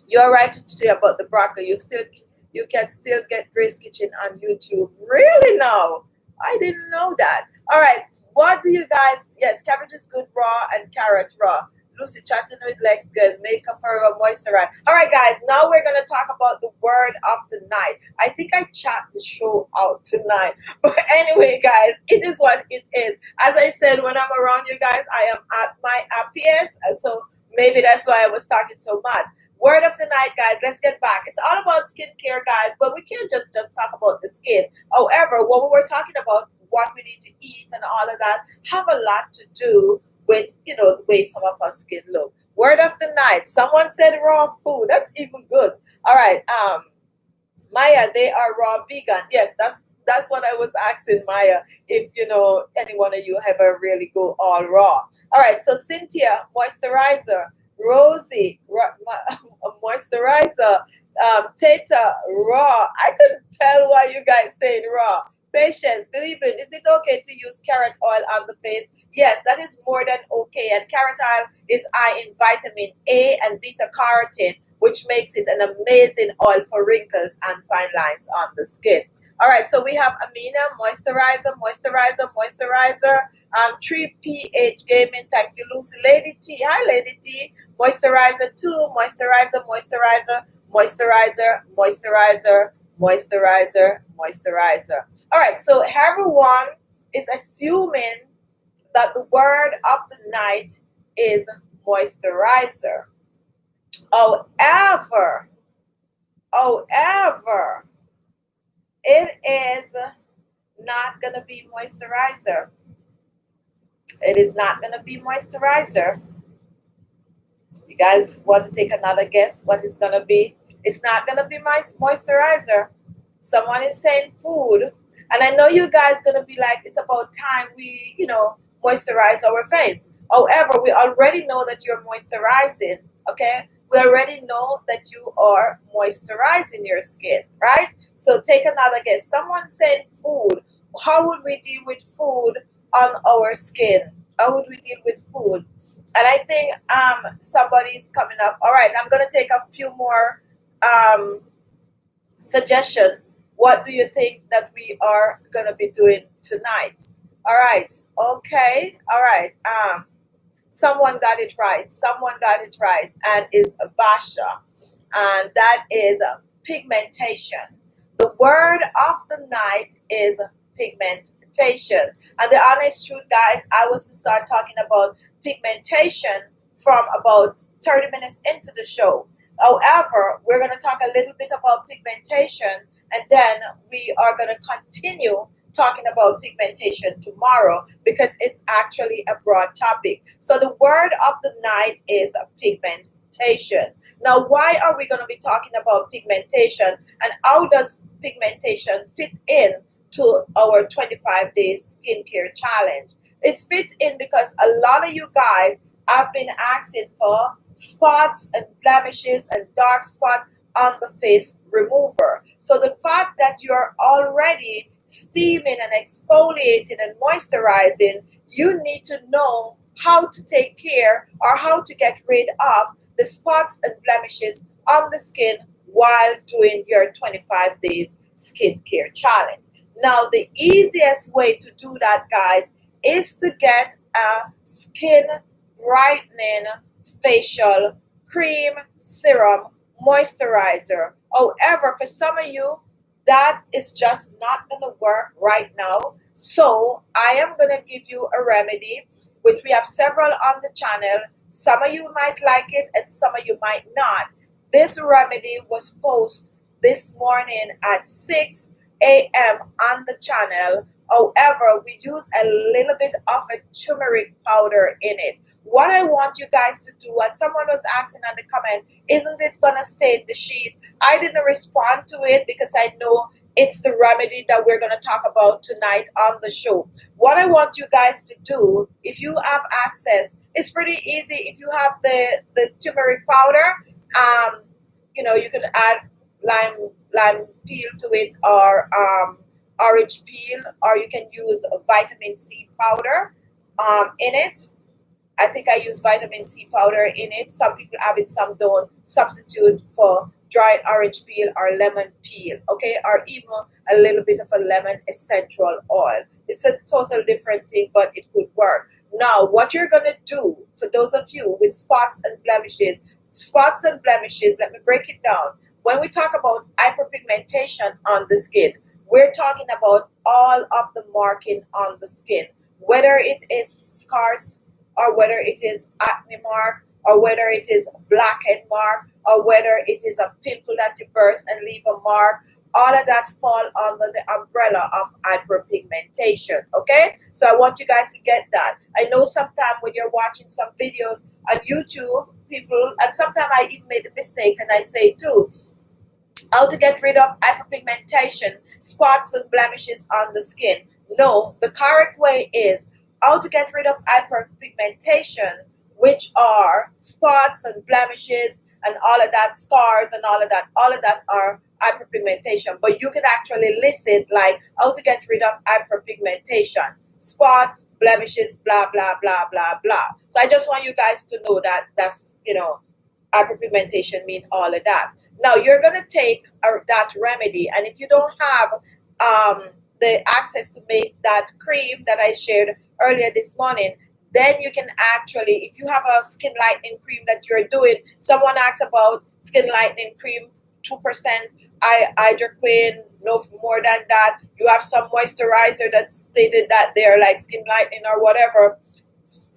You're right today about the broccoli. You can still get Grace Kitchen on YouTube. Really now? I didn't know that. All right. What do you guys... Yes, cabbage is good raw and carrot raw. Lucy chatting with legs good. Makeup forever moisturize. All right, guys. Now we're going to talk about the word of the night. I think I chat the show out tonight. But anyway, guys, it is what it is. As I said, when I'm around you guys, I am at my happiest. So maybe that's why I was talking so much. Word of the night, guys. Let's get back. It's all about skincare, guys, but we can't just talk about the skin. However, what we were talking about, what we need to eat and all of that, have a lot to do with, you know, the way some of our skin look. Word of the night. Someone said raw food. That's even good. All right. Maya, they are raw vegan. Yes, that's what I was asking Maya, if, you know, any one of you ever really go all raw. All right. So Cynthia, moisturizer. Rosie, moisturizer. Tata, raw. I couldn't tell why you guys saying raw. Patience, believe it. Is it okay to use carrot oil on the face? Yes, that is more than okay. And carrot oil is high in vitamin A and beta carotene, which makes it an amazing oil for wrinkles and fine lines on the skin. All right, so we have Amina, moisturizer. 3pH Gaming, thank you, Lucy. Lady T, hi, Lady T. Moisturizer 2, moisturizer. All right, so everyone is assuming that the word of the night is moisturizer. However, it is not going to be moisturizer. It is not going to be moisturizer. You guys want to take another guess what it's going to be? It's not going to be my moisturizer. Someone is saying food. And I know you guys going to be like, it's about time we, you know, moisturize our face. However, we already know that you're moisturizing, okay? We already know that you are moisturizing your skin, right? So take another guess. Someone saying food. How would we deal with food on our skin? How would we deal with food? And I think somebody's coming up. All right, I'm going to take a few more suggestions. What do you think that we are going to be doing tonight? All right. Okay. All right. Someone got it right. And is Basha. And that is pigmentation. The word of the night is hyperpigmentation. And the honest truth, guys, I was to start talking about pigmentation from about 30 minutes into the show. However, we're going to talk a little bit about pigmentation, and then we are going to continue talking about pigmentation tomorrow because it's actually a broad topic. So the word of the night is pigmentation. Now, why are we going to be talking about pigmentation, and how does pigmentation fit in to our 25 days skincare challenge? It fits in because a lot of you guys have been asking for spots and blemishes and dark spot on the face remover. So the fact that you're already steaming and exfoliating and moisturizing, you need to know how to take care or how to get rid of the spots and blemishes on the skin while doing your 25 days skincare challenge. Now, the easiest way to do that, guys, is to get a skin brightening facial cream, serum, moisturizer. However, for some of you, that is just not going to work right now. So I am going to give you a remedy, which we have several on the channel. Some of you might like it and some of you might not. This remedy was posted this morning at 6 a.m. on the channel. However, we use a little bit of a turmeric powder in it. What I want you guys to do, and someone was asking on the comment, isn't it going to stay in the sheet? I didn't respond to it because I know it's the remedy that we're going to talk about tonight on the show. What I want you guys to do, if you have access, it's pretty easy. If you have the turmeric powder, you can add lime peel to it, or orange peel, or you can use a vitamin C powder in it. I think I use vitamin C powder in it. Some people have it, some don't. Substitute for dried orange peel or lemon peel, okay? Or even a little bit of a lemon essential oil. It's a total different thing, but it could work. Now, what you're going to do, for those of you with spots and blemishes, let me break it down. When we talk about hyperpigmentation on the skin, we're talking about all of the marking on the skin, whether it is scars, or whether it is acne mark, or whether it is blackhead mark, or whether it is a pimple that you burst and leave a mark. All of that fall under the umbrella of hyperpigmentation, okay? So I want you guys to get that. I know sometimes when you're watching some videos on YouTube, people, and sometimes I even made a mistake, and I say too, how to get rid of hyperpigmentation, spots and blemishes on the skin. No, the correct way is how to get rid of hyperpigmentation, which are spots and blemishes and all of that, scars and all of that. All of that are hyperpigmentation. But you can actually list it like how to get rid of hyperpigmentation, spots, blemishes, blah, blah, blah, blah, blah. So I just want you guys to know that that's, hyperpigmentation mean all of that. Now you're going to take that remedy, and if you don't have the access to make that cream that I shared earlier this morning, then you can actually, if you have a skin lightening cream that you're doing, someone asks about skin lightening cream, 2% hydroquin, no more than that. You have some moisturizer that stated that they're like skin lightening or whatever,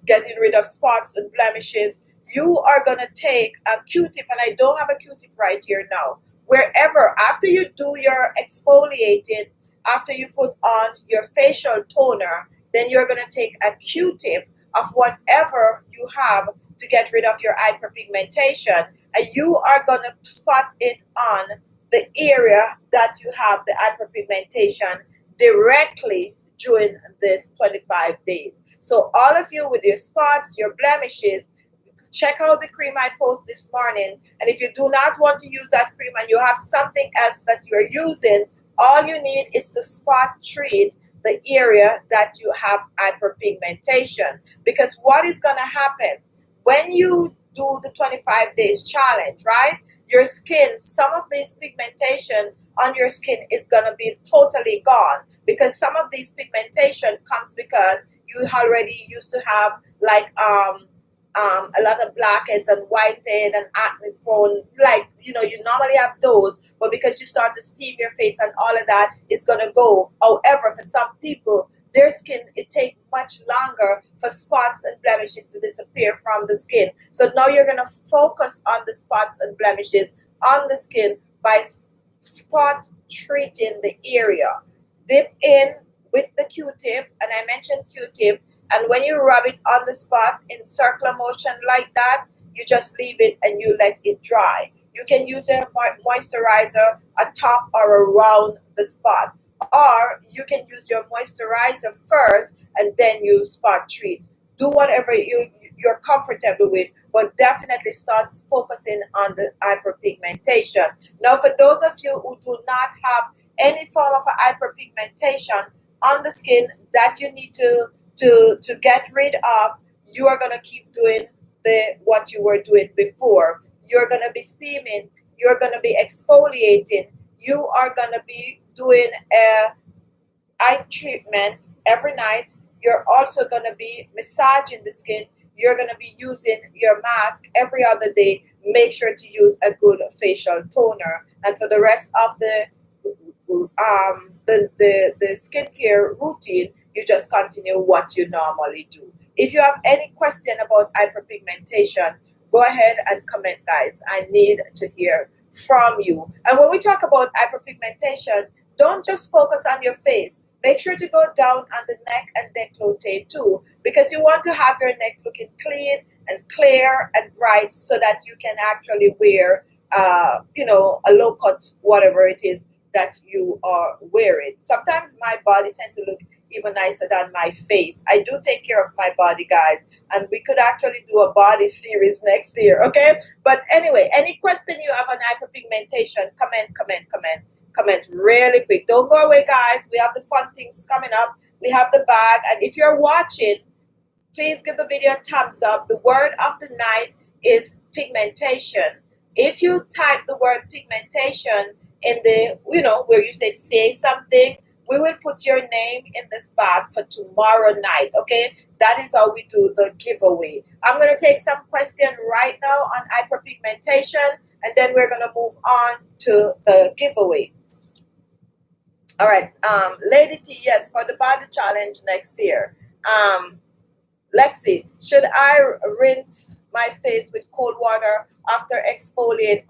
getting rid of spots and blemishes. You are going to take a Q-tip, and I don't have a Q-tip right here now. Wherever, after you do your exfoliating, after you put on your facial toner, then you're going to take a Q-tip of whatever you have to get rid of your hyperpigmentation, and you are going to spot it on the area that you have the hyperpigmentation directly during this 25 days. So all of you with your spots, your blemishes, check out the cream I posted this morning. And if you do not want to use that cream and you have something else that you're using, all you need is to spot treat the area that you have hyperpigmentation. Because what is going to happen when you do the 25 days challenge, right? Your skin, some of this pigmentation on your skin is going to be totally gone, because some of these pigmentation comes because you already used to have like a lot of blackheads and whitehead and acne prone, like, you know, you normally have those, but because you start to steam your face and all of that, it's going to go. However, for some people, their skin, it takes much longer for spots and blemishes to disappear from the skin. So now you're going to focus on the spots and blemishes on the skin by spot treating the area. Dip in with the Q-tip, and I mentioned Q-tip, and when you rub it on the spot in circular motion like that, you just leave it and you let it dry. You can use a moisturizer atop or around the spot, or you can use your moisturizer first and then you spot treat. Do whatever you're comfortable with, but definitely start focusing on the hyperpigmentation. Now, for those of you who do not have any form of hyperpigmentation on the skin that you need to get rid of, you are going to keep doing what you were doing before. You're going to be steaming, you're going to be exfoliating, you are going to be doing a eye treatment every night. You're also going to be massaging the skin. You're going to be using your mask every other day. Make sure to use a good facial toner. And for the rest of the skincare routine, you just continue what you normally do. If you have any question about hyperpigmentation, go ahead and comment, guys. I need to hear from you. And when we talk about hyperpigmentation, don't just focus on your face. Make sure to go down on the neck and décolleté too, because you want to have your neck looking clean and clear and bright so that you can actually wear, you know, a low cut, whatever it is that you are wearing. Sometimes my body tends to look even nicer than my face. I do take care of my body, guys, and we could actually do a body series next year, okay? But anyway, any question you have on hyperpigmentation, comment really quick. Don't go away, guys. We have the fun things coming up. We have the bag, and if you're watching, please give the video a thumbs up. The word of the night is pigmentation. If you type the word pigmentation in the, you know, where you say something, we will put your name in this bag for tomorrow night, okay? That is how we do the giveaway. I'm going to take some question right now on hyperpigmentation, and then we're going to move on to the giveaway. All right, Lady T, yes, for the body challenge next year. Lexi, should I rinse my face with cold water after exfoliating?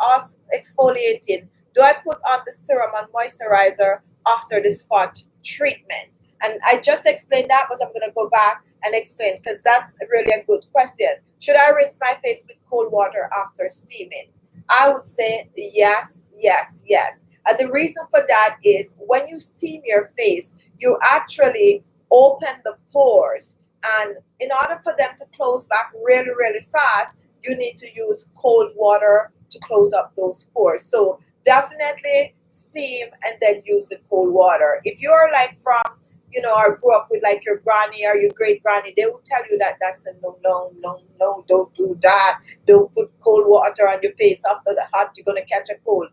Do I put on the serum and moisturizer after the spot treatment? And I just explained that, but I'm going to go back and explain because that's really a good question. Should I rinse my face with cold water after steaming? I would say yes, yes, yes. And the reason for that is when you steam your face, you actually open the pores. And in order for them to close back really, really fast, you need to use cold water to close up those pores. So definitely steam and then use the cold water. If you're like from, you know, or grew up with like your granny or your great granny, they will tell you that that's a no, no, no, no, don't do that. Don't put cold water on your face after the hot, you're going to catch a cold.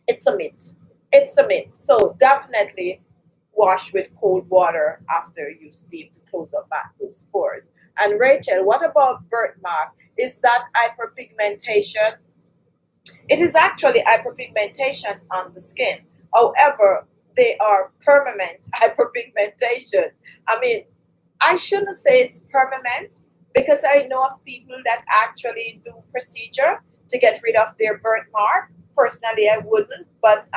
It's a myth. It's a myth. So definitely wash with cold water after you steam to close up back those pores. And Rachel, what about birthmark? Is that hyperpigmentation? It is actually hyperpigmentation on the skin. However, they are permanent hyperpigmentation. I mean, I shouldn't say it's permanent because I know of people that actually do procedure to get rid of their birthmark. Personally, I wouldn't, but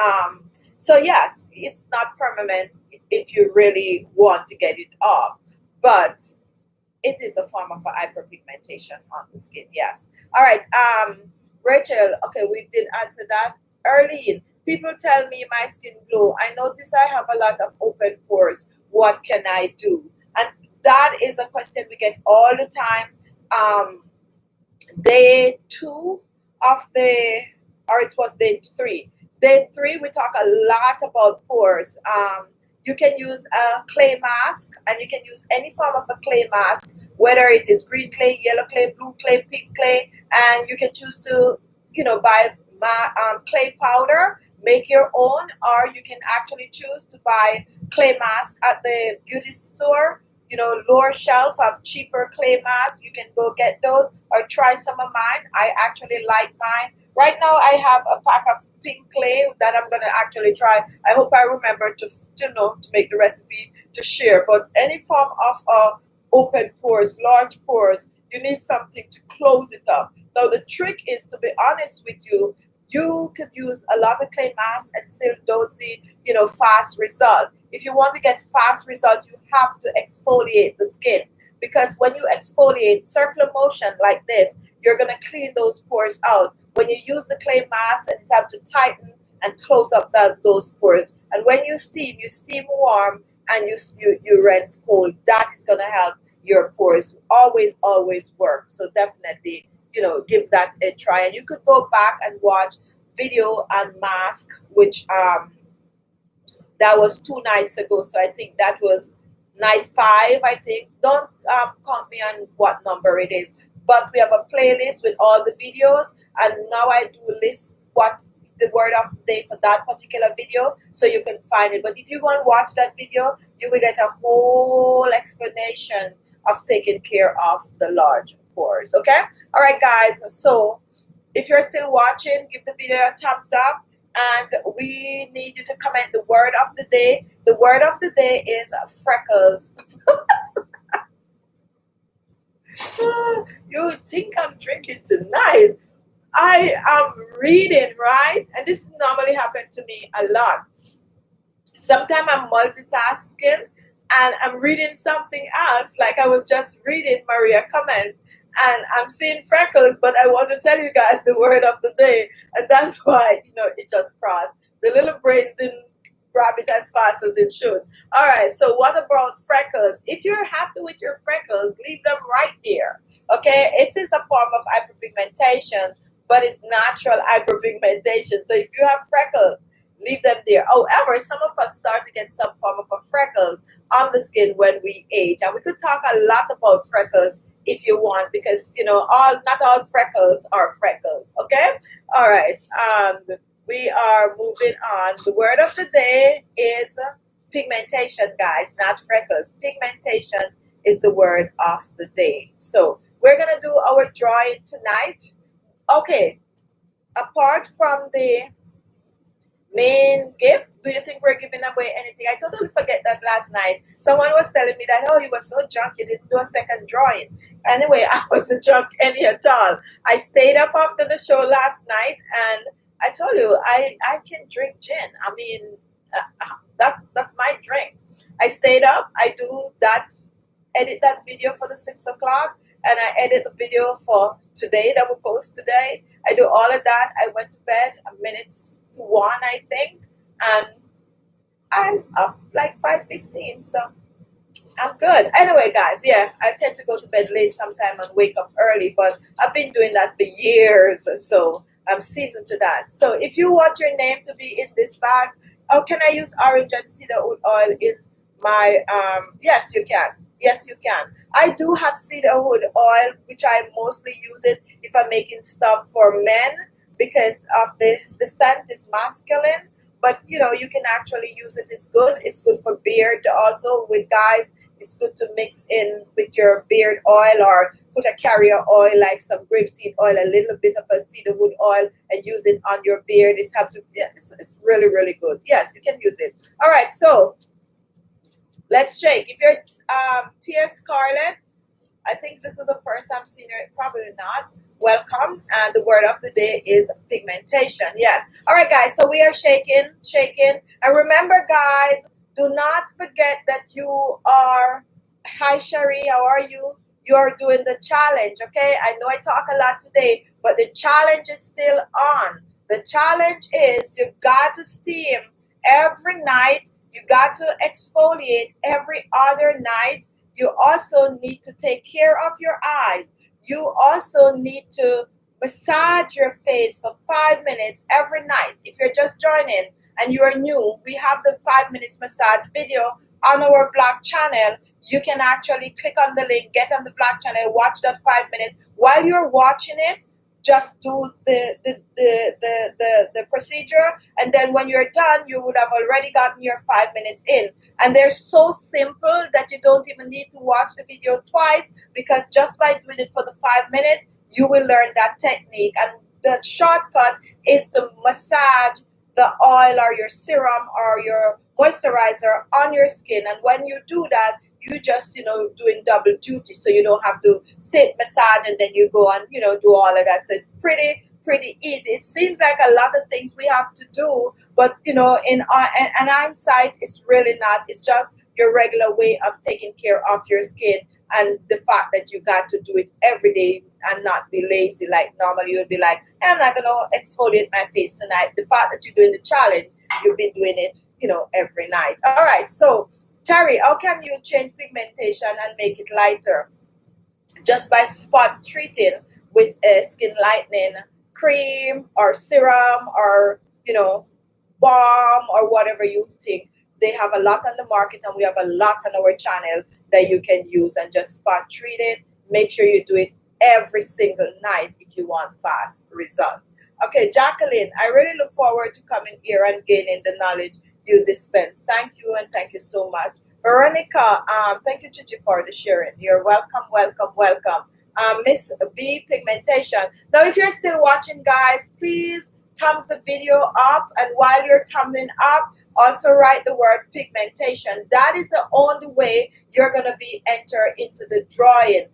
so yes, it's not permanent if you really want to get it off, but it is a form of a hyperpigmentation on the skin. Yes. All right. Rachel. Okay, we did answer that. Arlene, people tell me my skin glow. I notice I have a lot of open pores. What can I do? And that is a question we get all the time. Day 2 of the, or it was day 3. Day 3, we talk a lot about pores. You can use a clay mask, and you can use any form of a clay mask, whether it is green clay, yellow clay, blue clay, pink clay, and you can choose to, you know, buy clay powder, make your own, or you can actually choose to buy clay mask at the beauty store lower shelf have cheaper clay masks. You can go get those or try some of mine. I actually like mine. Right now I have a pack of pink clay that I'm gonna actually try. I hope I remember to make the recipe to share. But any form of open pores, large pores, you need something to close it up. Now the trick is, to be honest with you, you could use a lot of clay masks and still don't see, fast result. If you want to get fast result, you have to exfoliate the skin, because when you exfoliate circular motion like this, you're going to clean those pores out. When you use the clay mask, and you have to tighten and close up those pores. And when you steam warm, and you rinse cold. That is going to help your pores always work. So definitely, give that a try. And you could go back and watch video on mask, which that was 2 nights ago. So I think that was night 5, I think. Don't count me on what number it is. But we have a playlist with all the videos, and now I do list what the word of the day for that particular video, so you can find it. But if you want to watch that video, you will get a whole explanation of taking care of the large pores. Okay? All right, guys. So if you're still watching, give the video a thumbs up, and we need you to comment the word of the day. The word of the day is freckles. You think I'm drinking tonight? I am reading, right? And this normally happens to me a lot. Sometimes I'm multitasking and I'm reading something else. Like I was just reading Maria comment, and I'm seeing freckles, but I want to tell you guys the word of the day. And that's why, it just crossed. The little brains didn't grab it as fast as it should. All right, so what about freckles? If you're happy with your freckles, leave them right there. Okay, it is a form of hyperpigmentation, but it's natural hyperpigmentation. So if you have freckles, leave them there. However, some of us start to get some form of a freckles on the skin when we age. And we could talk a lot about freckles if you want, because, not all freckles are freckles. Okay? All right. We are moving on. The word of the day is pigmentation, guys, not freckles. Pigmentation is the word of the day. So we're going to do our drawing tonight. Okay, apart from the main gift, do you think we're giving away anything? I totally forget that last night. Someone was telling me that, oh, you were so drunk, you didn't do a second drawing. Anyway, I wasn't drunk any at all. I stayed up after the show last night, and I told you, I can drink gin. I mean, that's my drink. I stayed up. I do that, edit that video for the 6 o'clock, and I edit the video for today that we post today. I do all of that. I went to bed minutes to 1, I think, and I'm up like 5:15, so I'm good. Anyway, guys, yeah, I tend to go to bed late sometime and wake up early, but I've been doing that for years, so I'm seasoned to that. So if you want your name to be in this bag, oh, can I use orange and cedarwood oil in my, yes, you can. Yes, you can. I do have cedarwood oil, which I mostly use it if I'm making stuff for men, because of this. The scent is masculine, but you can actually use it. It's good. It's good for beard also. With guys, it's good to mix in with your beard oil, or put a carrier oil like some grapeseed oil, a little bit of a cedarwood oil, and use it on your beard. It's really, really good. Yes, you can use it. All right, so let's shake. If you're Tia Scarlett, I think this is the first time seeing her. Probably not. Welcome. And the word of the day is pigmentation. Yes. All right, guys. So we are shaking. And remember, guys, do not forget that you are. Hi, Sherry. How are you? You are doing the challenge. Okay. I know I talk a lot today, but the challenge is still on. The challenge is you got to steam every night. You got to exfoliate every other night. You also need to take care of your eyes. You also need to massage your face for 5 minutes every night. If you're just joining and you are new, we have the 5 minutes massage video on our vlog channel. You can actually click on the link, get on the vlog channel, watch that 5 minutes. While you're watching it, just do the procedure, and then when you're done, you would have already gotten your 5 minutes in. And they're so simple that you don't even need to watch the video twice, because just by doing it for the 5 minutes, you will learn that technique. And the shortcut is to massage the oil or your serum or your moisturizer on your skin. And when you do that, you just, doing double duty. So you don't have to sit, massage, and then you go and, do all of that. So it's pretty easy. It seems like a lot of things we have to do, but, in hindsight, it's really not. It's just your regular way of taking care of your skin. And the fact that you got to do it every day and not be lazy. Like normally you would be like, I'm not going to exfoliate my face tonight. The fact that you're doing the challenge, you'll be doing it, every night. All right. So, Terry, how can you change pigmentation and make it lighter? Just by spot treating with a skin lightening cream or serum or, balm or whatever you think. They have a lot on the market, and we have a lot on our channel that you can use and just spot treat it. Make sure you do it every single night if you want fast results. Okay, Jacqueline, I really look forward to coming here and gaining the knowledge you dispense. Thank you, and thank you so much. Veronica, thank you, Khichi, for the sharing. You're welcome, welcome, welcome. Miss B, pigmentation. Now, if you're still watching, guys, please thumbs the video up, and while you're thumbing up, also write the word pigmentation. That is the only way you're going to be entered into the drawing.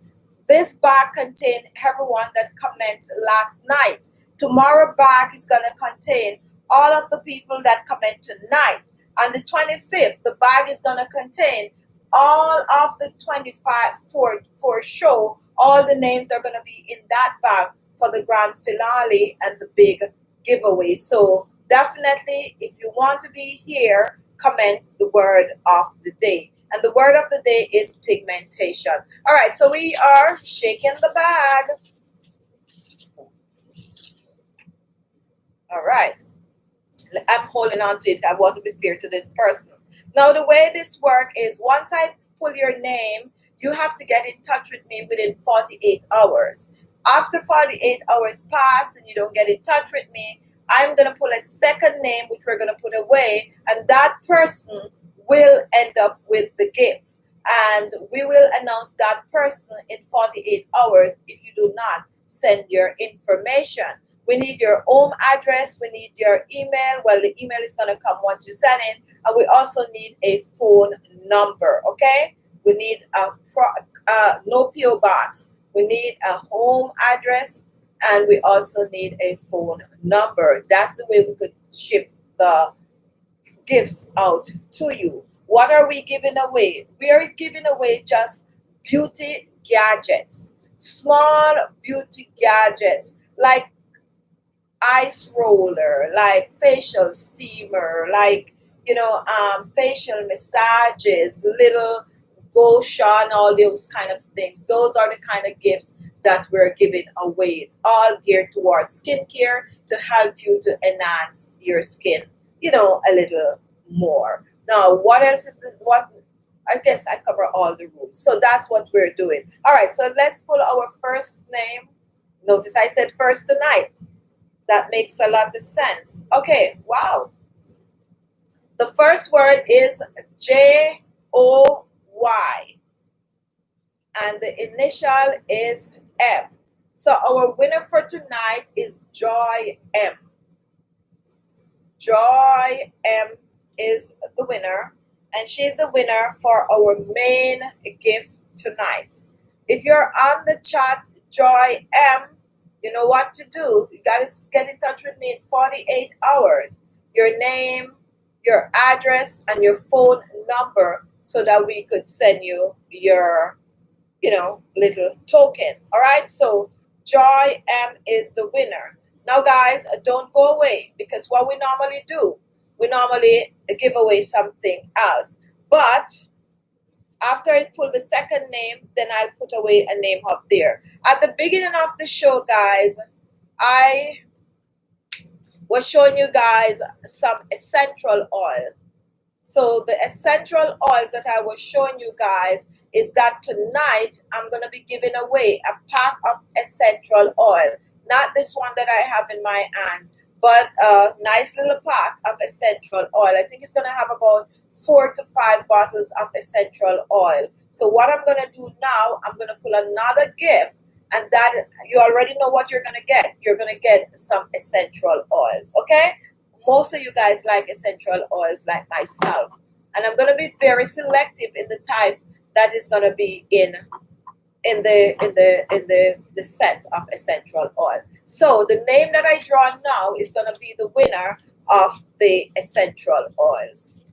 This bag contains everyone that commented last night. Tomorrow bag is going to contain all of the people that comment tonight. On the 25th, the bag is going to contain all of the 25 for show. All the names are going to be in that bag for the grand finale and the big giveaway. So definitely, if you want to be here, comment the word of the day. And the word of the day is pigmentation. All right, so we are shaking the bag. All right. I'm holding on to it. I want to be fair to this person. Now, the way this works is once I pull your name, you have to get in touch with me within 48 hours. After 48 hours pass and you don't get in touch with me, I'm going to pull a second name, which we're going to put away, and that person will end up with the gift. And we will announce that person in 48 hours if you do not send your information. We need your home address. We need your email. Well, the email is going to come once you send it. And we also need a phone number, okay? We need no PO box. We need a home address, and we also need a phone number. That's the way we could ship the gifts out to you. What are we giving away? We are giving away just beauty gadgets, small beauty gadgets like ice roller, like facial steamer, like facial massages, little Gosha, all those kind of things. Those are the kind of gifts that we're giving away. It's all geared towards skincare to help you to enhance your skin, a little more. Now, what else is what? I guess I cover all the rules. So that's what we're doing. All right, so let's pull our first name. Notice I said first tonight. That makes a lot of sense. Okay, wow. The first word is Joy, and the initial is M. So our winner for tonight is Joy M. Joy M is the winner, and she's the winner for our main gift tonight. If you're on the chat, Joy M, you know what to do. You got to get in touch with me in 48 hours. Your name, your address, and your phone number so that we could send you your, little token. All right? So Joy M is the winner. Now, guys, don't go away, because what we normally do, we normally give away something else. But after I pull the second name, then I'll put away a name up there. At the beginning of the show, guys, I was showing you guys some essential oil. So the essential oils that I was showing you guys is that tonight I'm going to be giving away a pack of essential oil. not this one that I have in my hand, but a nice little pack of essential oil. I think it's going to have about 4 to 5 bottles of essential oil. So what I'm going to do now, I'm going to pull another gift, and that you already know what you're going to get. You're going to get some essential oils, okay? Most of you guys like essential oils like myself, and I'm going to be very selective in the type that is going to be in the set of essential oil. So the name that I draw now is going to be the winner of the essential oils.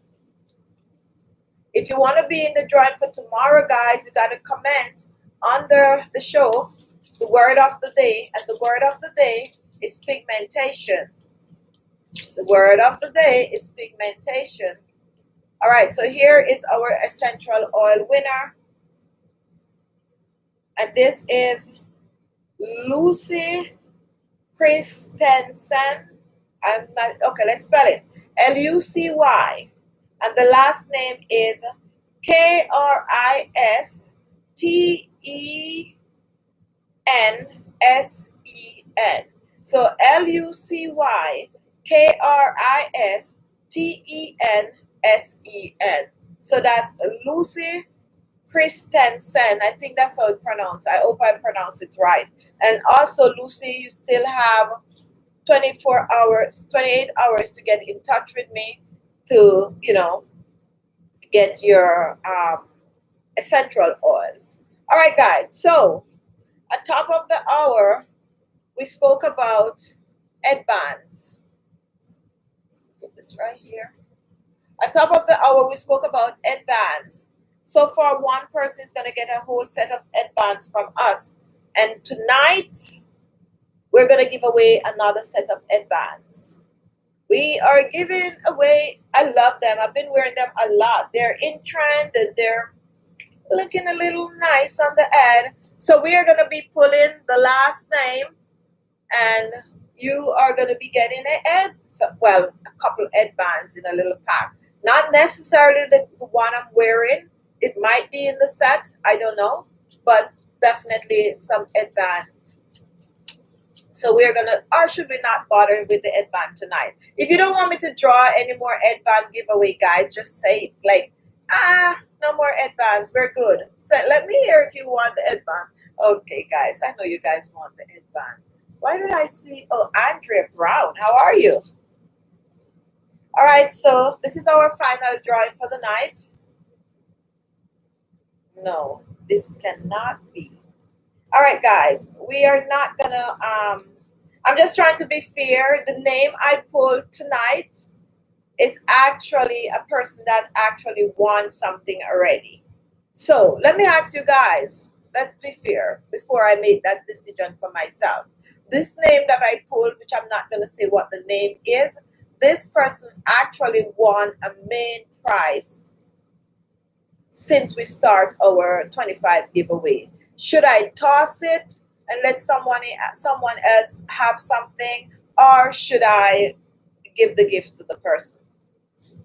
If you want to be in the drawing for tomorrow, guys, you got to comment under the show the word of the day, and the word of the day is pigmentation. The word of the day is pigmentation. All right, so here is our essential oil winner, and this is Lucy Christensen. I'm not okay. Let's spell it. Lucy, and the last name is Kristensен. So LucyKristensEn. So that's Lucy Christensen. I think that's how it's pronounced. I hope I pronounce it right. And also, Lucy, you still have 24 hours, 28 hours to get in touch with me to, get your essential oils. All right, guys. So at top of the hour, we spoke about headbands. Put this right here. At top of the hour, we spoke about headbands. So far, one person is going to get a whole set of headbands from us. And tonight, we're going to give away another set of headbands. We are giving away, I love them. I've been wearing them a lot. They're in trend and they're looking a little nice on the head. So we are going to be pulling the last name, and you are going to be getting a couple headbands in a little pack. Not necessarily the one I'm wearing. It might be in the set. I don't know. But definitely some headbands. So we're going to, or should we not bother with the headband tonight? If you don't want me to draw any more headband giveaway, guys, just say like, no more headbands. We're good. So let me hear if you want the headband. Okay, guys. I know you guys want the headband. Why did I see? Oh, Andrea Brown. How are you? All right. So this is our final drawing for the night. No, this cannot be. All right, guys. We are not going to, I'm just trying to be fair. The name I pulled tonight is actually a person that actually won something already. So let me ask you guys, let's be fair before I make that decision for myself. This name that I pulled, which I'm not going to say what the name is, this person actually won a main prize since we start our 25 giveaway. Should I toss it and let someone else have something, or should I give the gift to the person?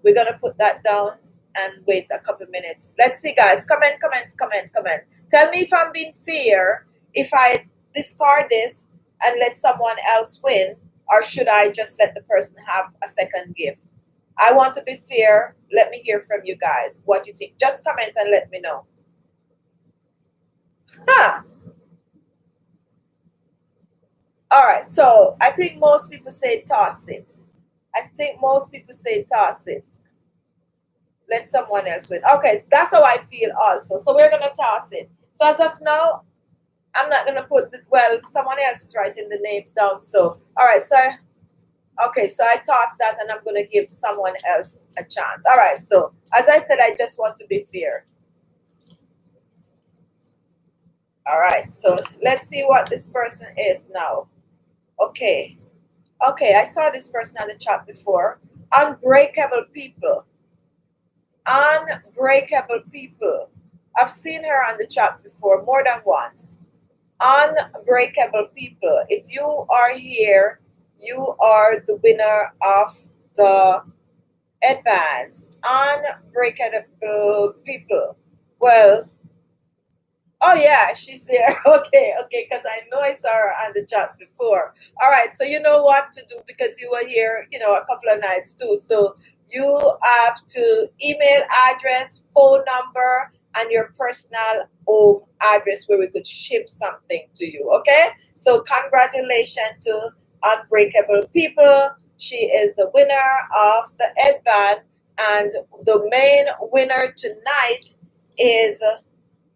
We're going to put that down and wait a couple minutes. Let's see, guys. Comment. Tell me if I'm being fair, if I discard this and let someone else win, or should I just let the person have a second gift? I want to be fair. Let me hear from you guys. What you think? Just comment and let me know. All right. So I think most people say toss it. Let someone else win. Okay, that's how I feel also. So we're going to toss it. So as of now, I'm not going to put, someone else is writing the names down. So, all right. So, okay, so I tossed that and I'm going to give someone else a chance. All right. So as I said, I just want to be fair. All right. So let's see what this person is now. Okay. I saw this person on the chat before. Unbreakable people. I've seen her on the chat before more than once. Unbreakable people. If you are here, you are the winner of the headbands. Unbreakable people. Well, Oh yeah, she's there. Okay, okay, because I know I saw her on the chat before. All right, so you know what to do because you were here, a couple of nights too. So you have to email address, phone number, and your personal home address where we could ship something to you. Okay? So congratulations to Unbreakable People. She is the winner of the headband, and the main winner tonight is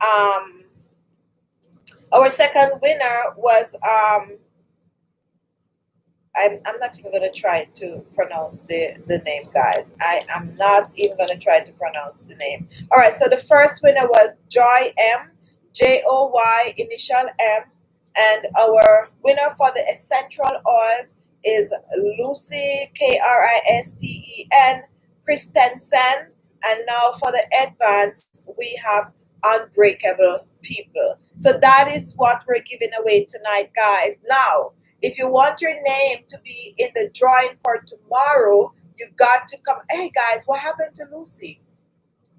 um our second winner was I'm not even gonna try to pronounce the name, guys. I am not even gonna try to pronounce the name. All right, so the first winner was Joy M, Joy initial M, and our winner for the essential oils is Lucy Kristen Christensen, and now for the advanced we have Unbreakable People. So that is what we're giving away tonight, guys. Now, if you want your name to be in the drawing for tomorrow, you got to come. Hey guys, what happened to Lucy?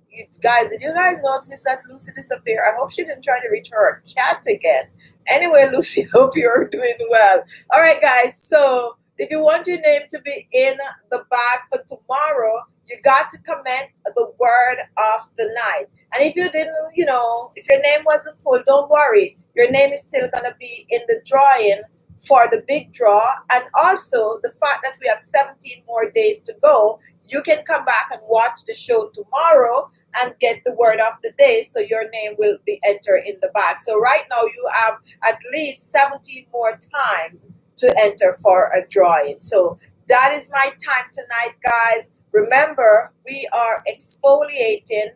You guys, did you guys notice that Lucy disappeared? I hope she didn't try to reach her cat again. Anyway, Lucy, hope you're doing well. All right, guys. So if you want your name to be in the bag for tomorrow, you got to comment the word of the night. And if you didn't, if your name wasn't pulled, don't worry. Your name is still gonna be in the drawing for the big draw. And also the fact that we have 17 more days to go, you can come back and watch the show tomorrow and get the word of the day, so your name will be entered in the bag. So right now you have at least 17 more times to enter for a drawing. So that is my time tonight, guys. Remember, we are exfoliating,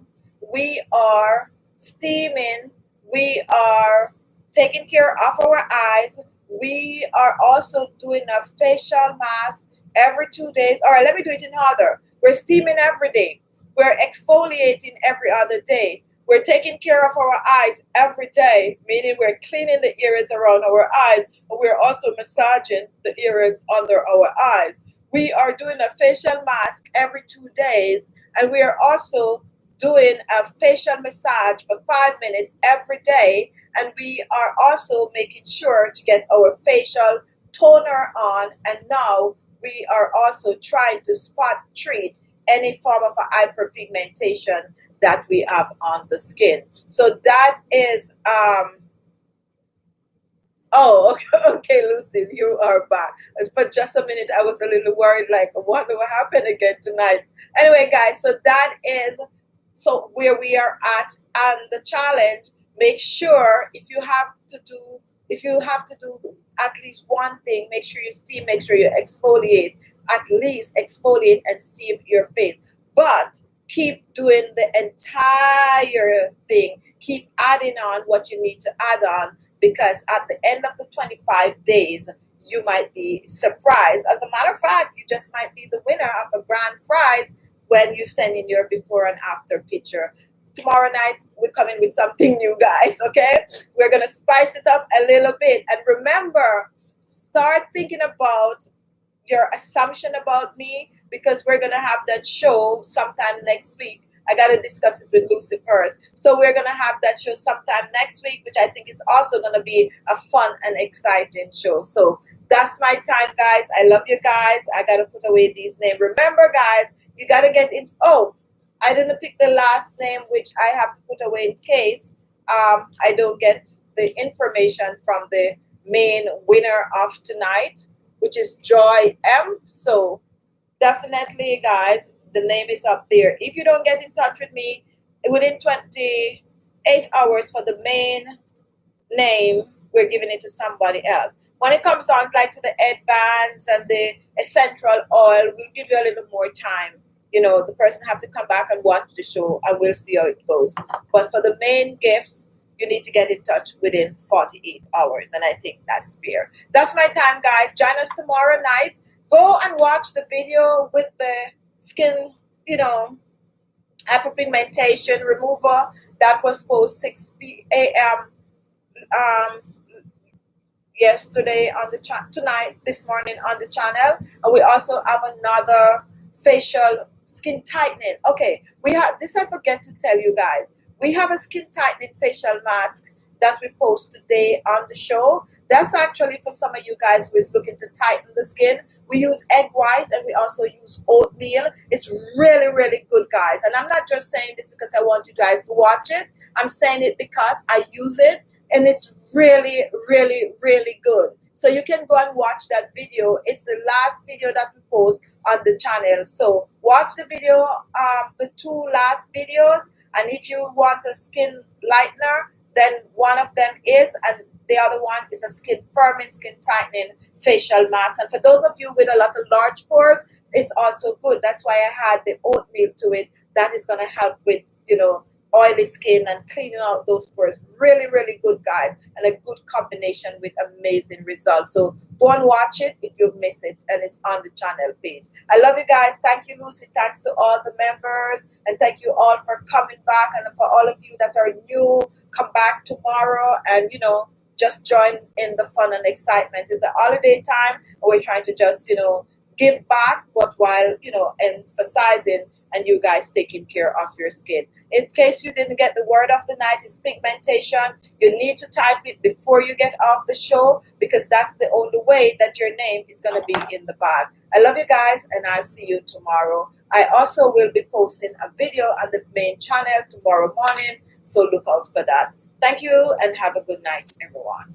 we are steaming, we are taking care of our eyes, we are also doing a facial mask every 2 days. All right, let me do it in order. We're steaming every day. We're exfoliating every other day. We're taking care of our eyes every day, meaning we're cleaning the areas around our eyes, but we're also massaging the areas under our eyes. We are doing a facial mask every 2 days, and we are also doing a facial massage for 5 minutes every day, and we are also making sure to get our facial toner on, and now we are also trying to spot treat any form of a hyperpigmentation that we have on the skin. So that is oh, okay, okay, Lucy, you are back. For just a minute, I was a little worried, like, I wonder what happened again tonight. Anyway, guys, so that is so where we are at, and the challenge. Make sure if you have to do at least one thing, make sure you steam, make sure you exfoliate, at least exfoliate and steam your face. But keep doing the entire thing. Keep adding on what you need to add on, because at the end of the 25 days, you might be surprised. As a matter of fact, you just might be the winner of a grand prize when you send in your before and after picture. Tomorrow night, we're coming with something new, guys, okay? We're going to spice it up a little bit. And remember, start thinking about your assumption about me, because we're going to have that show sometime next week. I got to discuss it with Lucy first. So we're going to have that show sometime next week, which I think is also going to be a fun and exciting show. So that's my time, guys. I love you guys. I got to put away these names. Remember, guys, you got to get in. Oh, I didn't pick the last name, which I have to put away in case I don't get the information from the main winner of tonight, which is Joy M. So definitely, guys, the name is up there. If you don't get in touch with me within 28 hours for the main name, we're giving it to somebody else. When it comes on like to the headbands and the essential oil, we'll give you a little more time. The person have to come back and watch the show, and we'll see how it goes. But for the main gifts, you need to get in touch within 48 hours, and I think that's fair. That's my time, guys. Join us tomorrow night. Go and watch the video with the skin, hyperpigmentation remover that was posted 6 a.m. Yesterday on the this morning on the channel, and we also have another facial skin tightening. Okay, we have this. I forget to tell you guys, we have a skin tightening facial mask that we post today on the show. That's actually for some of you guys who is looking to tighten the skin. We use egg white and we also use oatmeal. It's really, really good, guys. And I'm not just saying this because I want you guys to watch it. I'm saying it because I use it and it's really, really, really good. So you can go and watch that video. It's the last video that we post on the channel. So watch the video, the 2 last videos. And if you want a skin lightener, then one of them is, and the other one is a skin firming, skin tightening facial mask. And for those of you with a lot of large pores, it's also good. That's why I had the oatmeal to it. That is going to help with, oily skin and cleaning out those pores. Really, really good, guys, and a good combination with amazing results. So go and watch it if you miss it, and it's on the channel page. I love you guys. Thank you, Lucy. Thanks to all the members, and thank you all for coming back, and for all of you that are new, come back tomorrow and just join in the fun and excitement. It's the holiday time, and we're trying to just give back, but while emphasizing and you guys taking care of your skin. In case you didn't get the word of the night, is pigmentation. You need to type it before you get off the show, because that's the only way that your name is going to be in the bag. I love you guys, and I'll see you tomorrow. I also will be posting a video on the main channel tomorrow morning, so look out for that. Thank you, and have a good night, everyone.